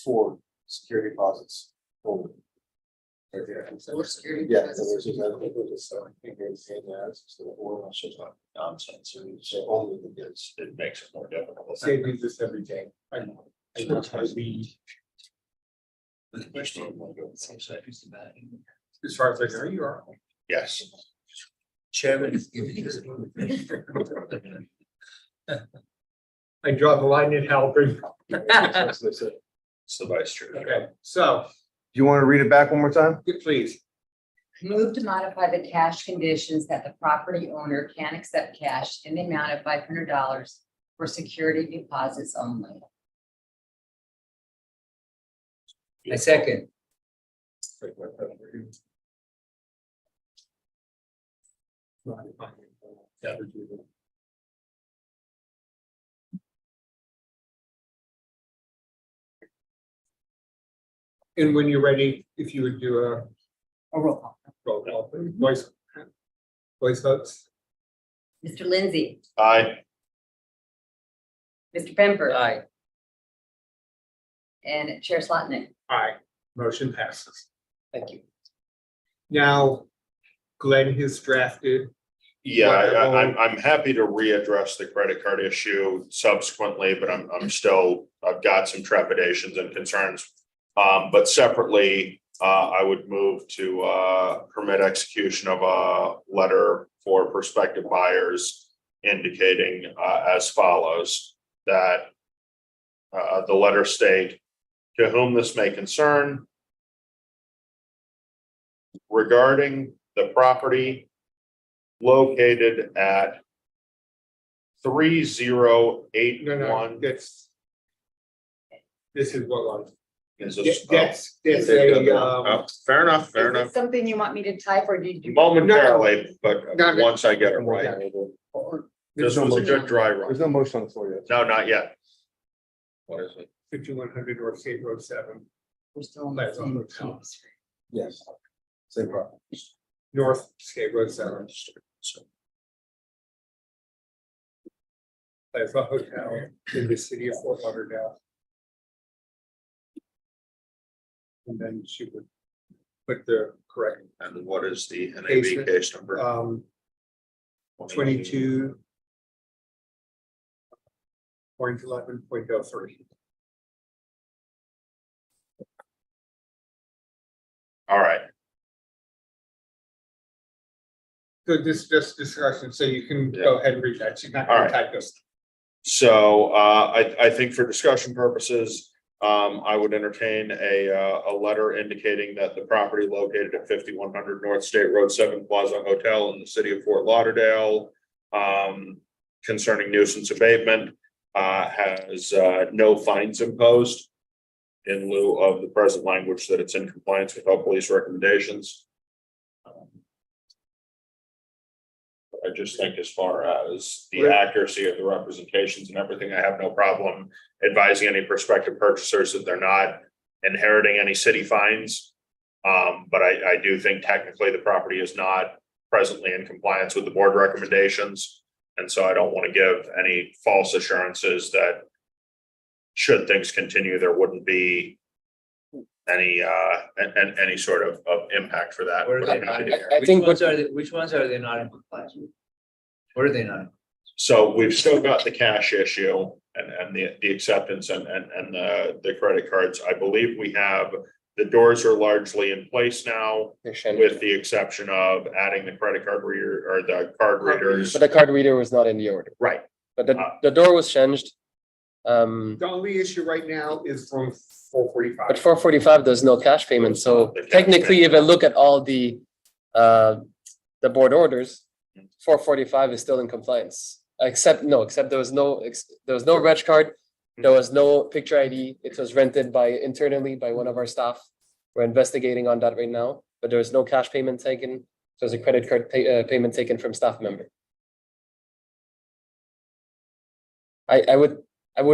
For security deposits. only. Or security Yeah. deposits. Nonsense. So only the bids, it makes it more difficult. Say we do this every day. I know. I know how we, as far as I know, you are. Yes. Chairman is giving us. I draw the line in Halbert. That's what they said. It's the vice chair. Okay, so, Do you want to read it back one more time? please. Move to modify the cash conditions that the property owner can accept cash in the amount of $500 for security deposits only. A second. And when you're ready, if you would do a A roll call. roll call, please. Voice votes. Mr. Lindsay, Aye. Mr. Bamber. Aye. And Chair Slotnick. Aye, motion passes. Thank you. Now, Glenn has drafted. Yeah, I'm happy to readdress the credit card issue subsequently, but I'm still, I've got some trepidations and concerns. But separately, I would move to permit execution of a letter for prospective buyers indicating as follows, that the letter state, to whom this may concern, regarding the property located at 3081. That's. This is what one. Is this- That's a, Fair enough, fair Is this enough. something you want me to type or did you? Momentarily, but No, no. once I get it right. This was a good dry run. There's no motion on the floor yet. No, not yet. What is it? 5100 North State Road 7, We're still on the That's on same the top. piece. Yes. Same problem. North State Road 7. Plaza Hotel in the city of Fort Lauderdale. And then she would put the correct, And what is the NAV case number? 22.11.03. All right, So this is just discussion, so you can go ahead and read that. She's not All gonna right. type this. so I think for discussion purposes, I would entertain a letter indicating that the property located at 5100 North State Road 7 Plaza Hotel in the city of Fort Lauderdale, concerning nuisance abatement, has no fines imposed in lieu of the present language that it's in compliance with all police recommendations. I just think as far as the accuracy of the representations and everything, I have no problem advising any prospective purchasers that they're not inheriting any city fines. But I do think technically the property is not presently in compliance with the board recommendations. And so I don't want to give any false assurances that should things continue, there wouldn't be any sort of impact for that. Where are they not? I think Which ones are they not in compliance with? What are they not? So we've still got the cash issue and the acceptance and the credit cards. I believe we have The doors are largely in place now, They're shiny. with the exception of adding the credit card reader or the card readers. But the card reader was not in the order, Right, but the door was changed. The only issue right now is from 445. But 445, there's no cash payment, so The cash technically, if I payment. look at all the board orders, 445 is still in compliance. Except there was no reg card, there was no picture ID, it was rented internally by one of our staff. We're investigating on that right now, but there was no cash payment taken, there's a credit card payment taken from staff member. I would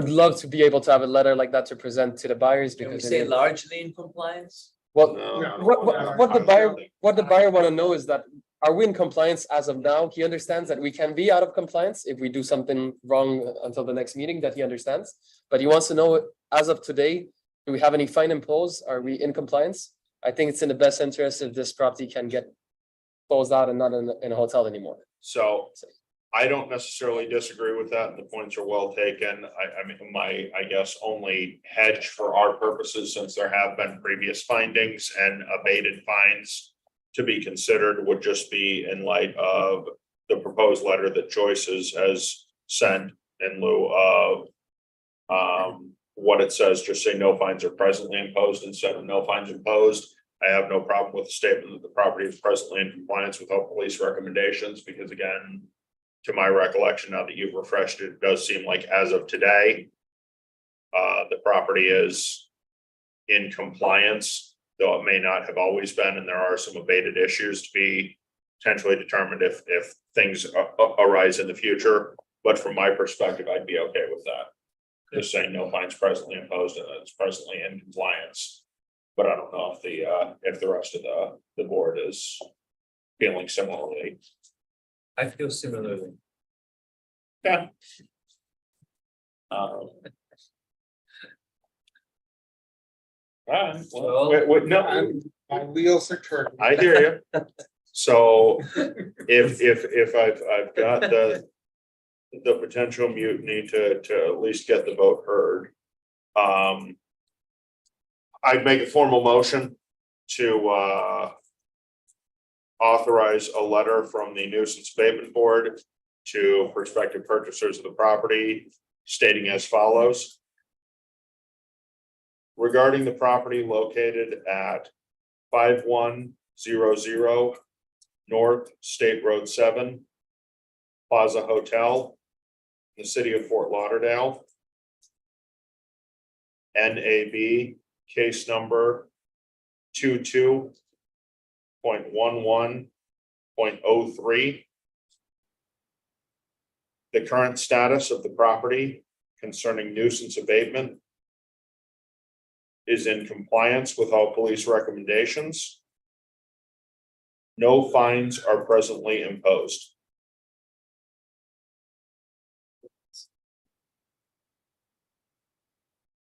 love to be able to have a letter like that to present to the buyers Can we because. say largely in compliance? Well, No. what the buyer want to know is that, are we in compliance as of now? He understands that we can be out of compliance if we do something wrong until the next meeting, that he understands. But he wants to know, as of today, do we have any fine imposed? Are we in compliance? I think it's in the best interest if this property can get closed out and not in a hotel anymore. so I don't necessarily disagree with that. The points are well taken. I mean, I guess only hedge for our purposes, since there have been previous findings and abated fines to be considered, would just be in light of the proposed letter that Joyce has sent in lieu of what it says, just say no fines are presently imposed instead of no fines imposed. I have no problem with the statement that the property is presently in compliance with all police recommendations, because again, to my recollection, now that you've refreshed it, it does seem like as of today, the property is in compliance, though it may not have always been, and there are some abated issues to be potentially determined if things arise in the future. But from my perspective, I'd be okay with that. Just saying no fines presently imposed and that it's presently in compliance. But I don't know if the rest of the board is feeling similarly. I feel similarly. Yeah. Well, No, My wheels are turning. I hear you. So if I've got the potential mutiny to at least get the vote heard. I'd make a formal motion to authorize a letter from the nuisance abatement board to prospective purchasers of the property stating as follows. Regarding the property located at 5100 North State Road 7, Plaza Hotel, in the city of Fort Lauderdale. NAB case number 22.11.03. The current status of the property concerning nuisance abatement is in compliance with all police recommendations. No fines are presently imposed.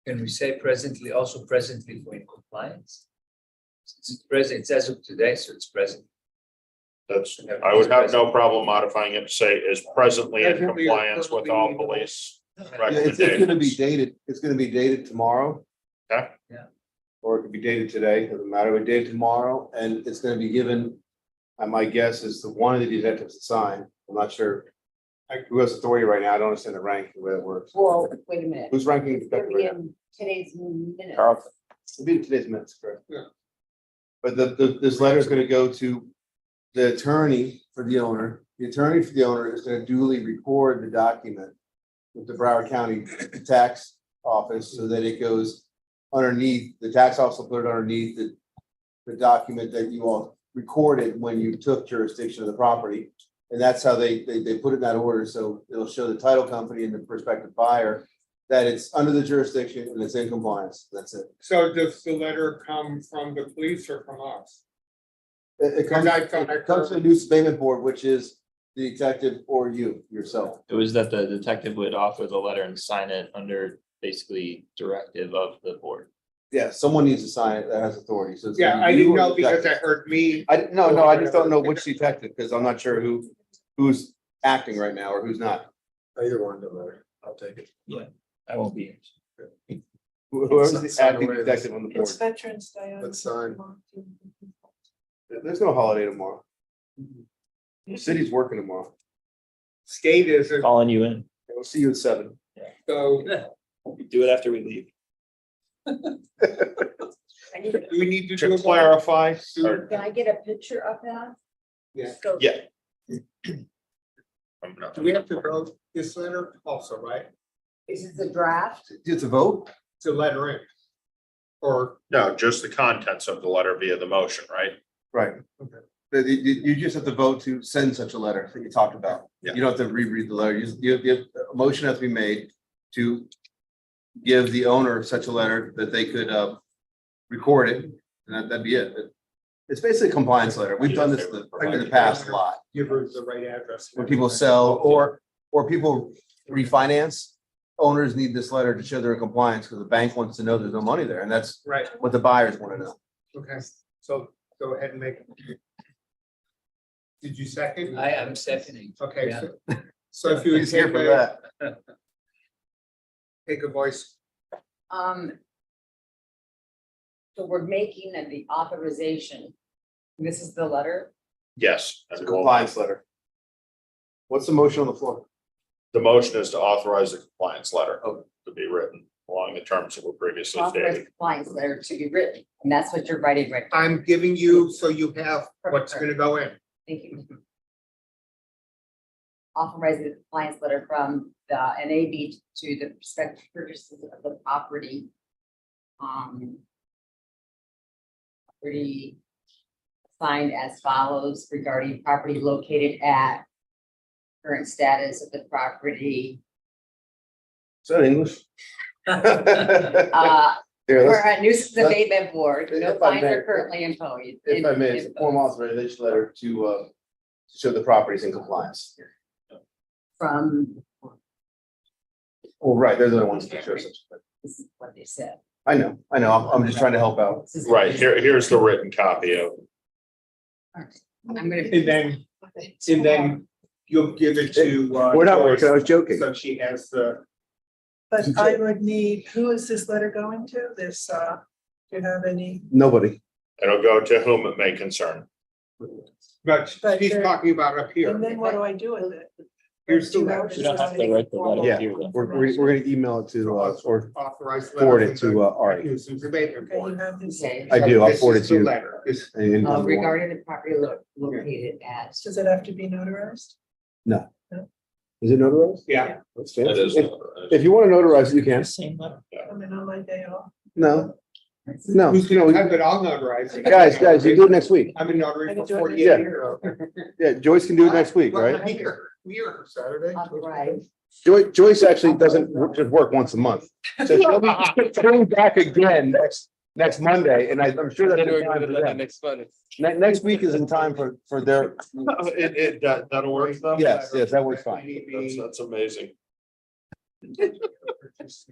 can we say presently, also presently for in compliance? It's present, it's as of today, so it's present. That's, I would have no problem modifying it to say is presently in Presently or compliance with all currently. police Yeah, it's gonna be dated tomorrow. Okay. Yeah. Or it could be dated today, doesn't matter, we dated tomorrow, and it's gonna be given, my guess is the one of the detectives to sign, I'm not sure. Who has authority right now, I don't understand the rank, the way it works. Well, wait a minute. Who's ranking the It's gonna detective be right now? in today's minute. Carlton. It'll be in today's minutes, correct? Yeah. But this letter is gonna go to the attorney for the owner. The attorney for the owner is gonna duly record the document with the Broward County Tax Office so that it goes underneath, the tax office will put it underneath the document that you all recorded when you took jurisdiction of the property. And that's how they put it in that order, so it'll show the title company and the prospective buyer that it's under the jurisdiction and it's in compliance, that's it. So does the letter come from the police or from us? It comes, I thought I it comes to the Nuisance Abatement Board, which is the detective or you, yourself. It was that the detective would author the letter and sign it under basically directive of the board. Yeah, someone needs to sign it that has authority, so. it's gonna Yeah, be I you didn't or know the because I detective. heard me. No, I just don't know which detective, because I'm not sure who's acting right now or who's not. Either one, don't matter. I'll take it. I won't be. Whoever's the acting detective on the board, It's Veterans Day. Let's sign. there's no holiday tomorrow. The city's working tomorrow. Skate is, a- Calling you in. We'll see you at 7. so Do it after we leave. I need a- we need to To do. clarify, Can I get a picture of that? Yeah. So- yeah. Do we have to vote this letter also, right? This is the draft. It's a vote? To letter in? Or, No, just the contents of the letter via the motion, right? Right. Okay. You just have to vote to send such a letter that you talked about. Yeah. You don't have to reread the letter. A motion has to be made to give the owner such a letter that they could record it, and that'd be it. It's basically a compliance letter. We've done this in the past a lot. give her the right address. When people sell or people refinance, owners need this letter to show they're in compliance because the bank wants to know there's no money there, and that's Right, what the buyers want to know. okay, so go ahead and make. Did you second? I am seconding. Okay, Yeah. so if you would He's here take for a, that. take a voice, So we're making the authorization. This is the letter. Yes. It's a compliance letter. What's the motion on the floor? The motion is to authorize the compliance letter Oh. to be written along the terms that were previously Authorized stated. compliance letter to be written, and that's what you're writing right now. I'm giving you, so you have what's gonna go in. Thank you. Authorizing the compliance letter from the NAB to the prospective purchasers of the property. Property signed as follows regarding property located at current status of the property. Is that English? Here, For let's- a nuisance abatement board, no If I fines may- are currently imposed. if I may, it's a form authorization letter to show the property's in compliance. From, Well, right, there's other ones to show such. this is what they said. I know, I'm just trying to help out. This is- Right, here's the written copy of, I'm gonna. And then you'll give it to. We're not Joyce, working, I was joking. So she has the, But I would need, who is this letter going to? This, do you have any? Nobody. it'll go to whom it may concern. but But she's there- talking about up here. And then what do I do with it? Here's the Do you have letter. You don't have to any write the letter Yeah, here, though. we're gonna email it to, or Authorized. forward letter it from to, the Ari. nuisance abatement Okay, you board. have this, Okay. I do, I'll This forward it is to the you. letter. This- Regarding the property located at. does it have to be notarized? Is it notarized? Yeah, That's It fancy. is. If you want to notarize it, you can. Same letter. I mean, on my day off. No, who's no, gonna type it? I'll notarize it. guys, you do it next week. I'm a notary I can for do it 48 next years. Yeah, Joyce can do it next week, Well, right? Here, Saturday. Right. Joyce actually doesn't just work once a month. So she'll be coming back again next Monday, and I'm sure that's Then we're in time gonna for let the them. next one. Next week is in time for their, That'll work though? yes, that works fine. That's amazing.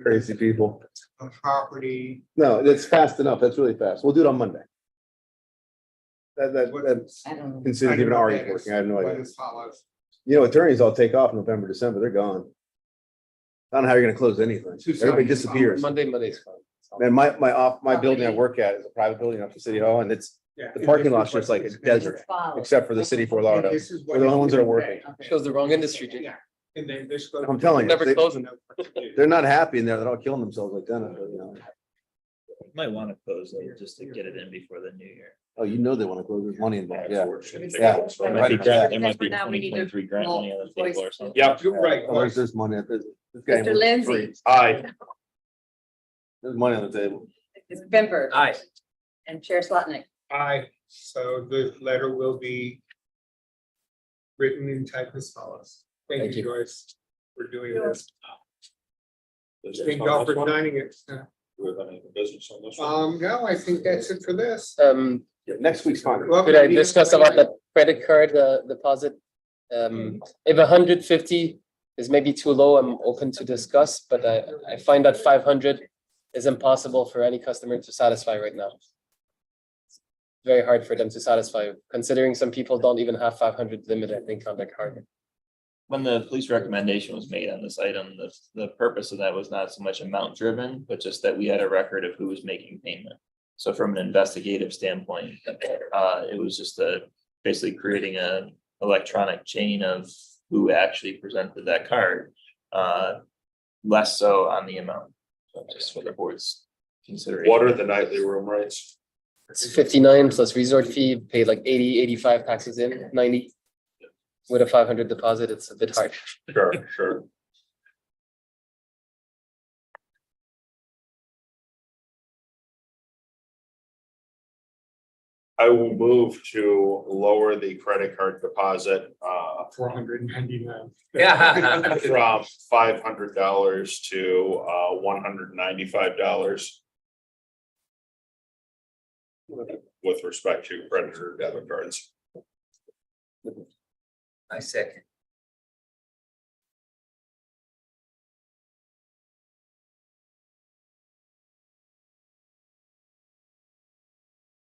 Crazy people. A property. No, that's fast enough. That's really fast. We'll do it on Monday. That's I don't know. considered even already working. I have no What idea. as follows. You know, attorneys all take off November, December. They're gone. I don't know how you're gonna close anything. Everybody disappears. Monday's fine. Man, my building I work at is a private building up to City Hall, and it's, Yeah. the parking lot's just like a desert, It's followed. except for the city of Fort Lauderdale. And this is what We're the only it's ones that are gonna working. pay. Okay. Shows the wrong industry, Jake. Yeah, and then this goes. I'm telling you, Never they- closing. They're not happy in there. They're all killing themselves like that, you know. Might want to close though, just to get it in before the new year. Oh, you know they want to close. There's money involved. Yeah. Yeah. There might be, Yeah. there might be Now we need to 2023 grant money on the table or something. Yep. You're right. Oh, there's money. This guy Mr. works Lindsay. free. Aye. There's money on the table. Ms. Bimber. Aye. And Chair Slotnick. Aye, so the letter will be written in type as follows. Thank Thank you, you. Joyce, for doing this. Business Thank on y'all this for one? signing it. Do we have any business on this one? No, I think that's it for this. Yeah, next week's fine. Well, Could I we- discuss about the credit card deposit? If 150 is maybe too low, I'm open to discuss, but I find that 500 is impossible for any customer to satisfy right now. Very hard for them to satisfy, considering some people don't even have 500 limit, I think, on their card. when the police recommendation was made on this item, the purpose of that was not so much amount driven, but just that we had a record of who was making payment. So from an investigative standpoint, it was just basically creating a electronic chain of who actually presented that card. Less so on the amount, so just for the board's consideration. What are the nightly room rates? It's 59 plus resort fee, paid like 80, 85 taxes in, 90. With a 500 deposit, it's a bit hard. Sure, sure. I will move to lower the credit card deposit, $499. Yeah. from $500 to, $195. With respect to credit or debit cards. I second.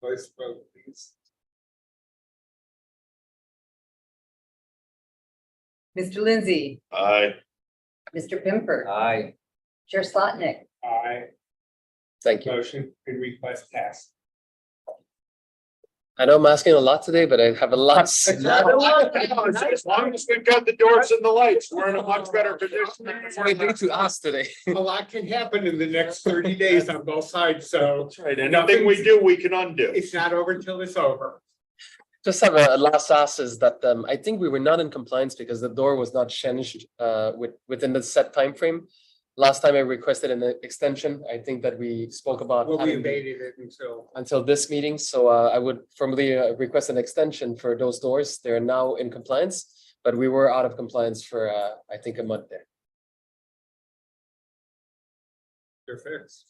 Voice vote, please. Mr. Lindsay, Aye. Mr. Pimper, Aye. Chair Slotnick, Aye. Thank you. Motion and request passed. I know I'm asking a lot today, but I have a lot. As long as we've got the doors and the lights, we're in a much better position. I need to ask today. A lot can happen in the next 30 days on both sides, so That's right, anything we do, we can undo. it's not over until it's over. Just have a last ask is that I think we were not in compliance because the door was not changed within the set time frame. Last time I requested an extension, I think that we spoke about Well, we having the- abated it until this meeting, so I would formally request an extension for those doors. They're now in compliance, but we were out of compliance for I think a month there. they're fixed.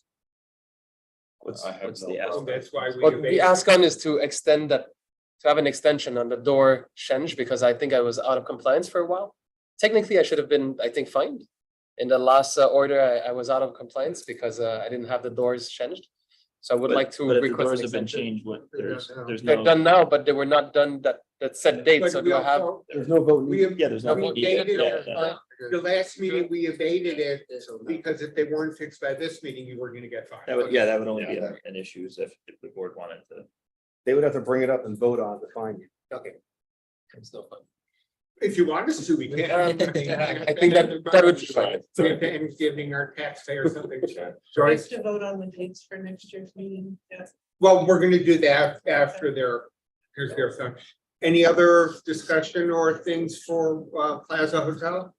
What's I have what's no the problem. So ask? that's why we But the abated. ask on is to extend that, to have an extension on the door change, because I think I was out of compliance for a while. Technically, I should have been, I think, fined. In the last order, I was out of compliance because I didn't have the doors changed. So I would like to But if the request doors an have been extension. changed, what, there's They're no. done now, but they were not done that set date, But so we do I have? also- There's no vote. We Yeah, there's no. we vote needed. abated it. Yeah. The last meeting, we abated it because if they weren't fixed by this meeting, you were gonna get fined. That would, yeah, that would only be Yeah. an issue is if the board wanted to. They would have to bring it up and vote on to find you. Okay. It's no fun. If you want us to, we can. I think that would be fine. We have to end giving our taxpayers something. Nice Joyce, to vote on the dates for next year's meeting, yes. well, we're gonna do that after here's their son. Any other discussion or things for Plaza Hotel?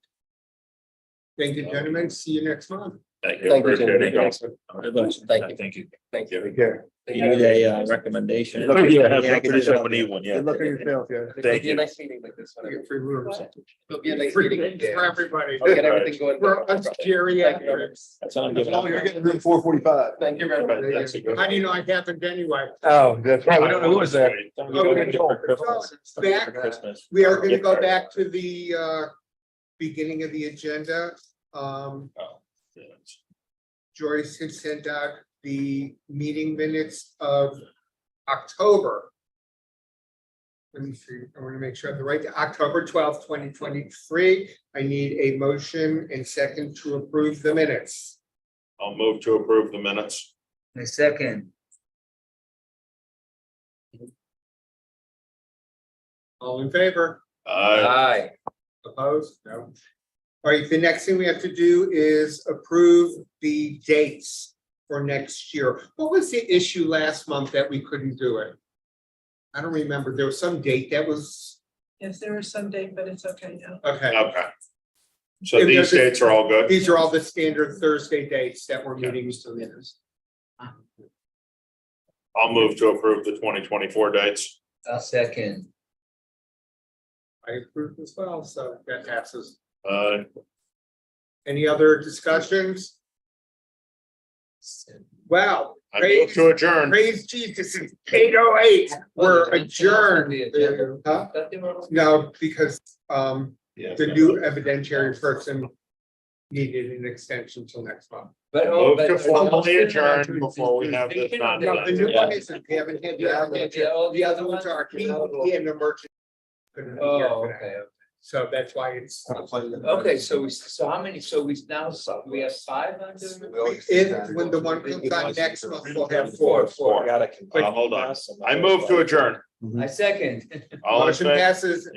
Thank you, gentlemen. See you next month. Thank you. Thank you, Appreciate Jim. it. Thank you. Thank you. Thank you. Take care. You need a recommendation. Good luck with your- Yeah, I can just- Somebody need one, yeah. Good luck on your sales, yeah. It'll be a nice meeting like this one. You get free rooms. It'll be a nice Free meeting. rooms for everybody. I'll get everything going. We're us geriatrics. That's all I'm giving up. You're getting room 445. Thank you very much. That's a good How do you know I happened anyway? Oh, that's right. We don't know who was there. Okay. Back, Christmas. we are gonna Gift go card. back to the beginning of the agenda. Oh, yeah. Joyce had sent out the meeting minutes of October. Let me see, I want to make sure I have the right, October 12th, 2023. I need a motion and second to approve the minutes. I'll move to approve the minutes. I second. All in favor? Aye. Opposed? No. All right, the next thing we have to do is approve the dates for next year. What was the issue last month that we couldn't do it? I don't remember. There was some date that was, Yes, there is some date, but it's okay now. okay. Okay. So these dates are all good? These are all the standard Thursday dates that we're meeting. I'll move to approve the 2024 dates. I'll second. I approve as well, so that passes. Uh, Any other discussions? Wow, I move to adjourn. praise Jesus, it's 8:08, we're adjourned. Huh? No, because the new evidentiary person needed an extension till next month. But Move to formally adjourn before we have this No, the nonsense. new one isn't, we haven't had the other ones are, he had an emergency. Couldn't be here Oh, for that. okay. So that's why it's, Okay, so how many, so we now, we have 5 under? when the one comes out next month, we'll have four. Hold on. I move to adjourn. I second. All in Motion favor? passes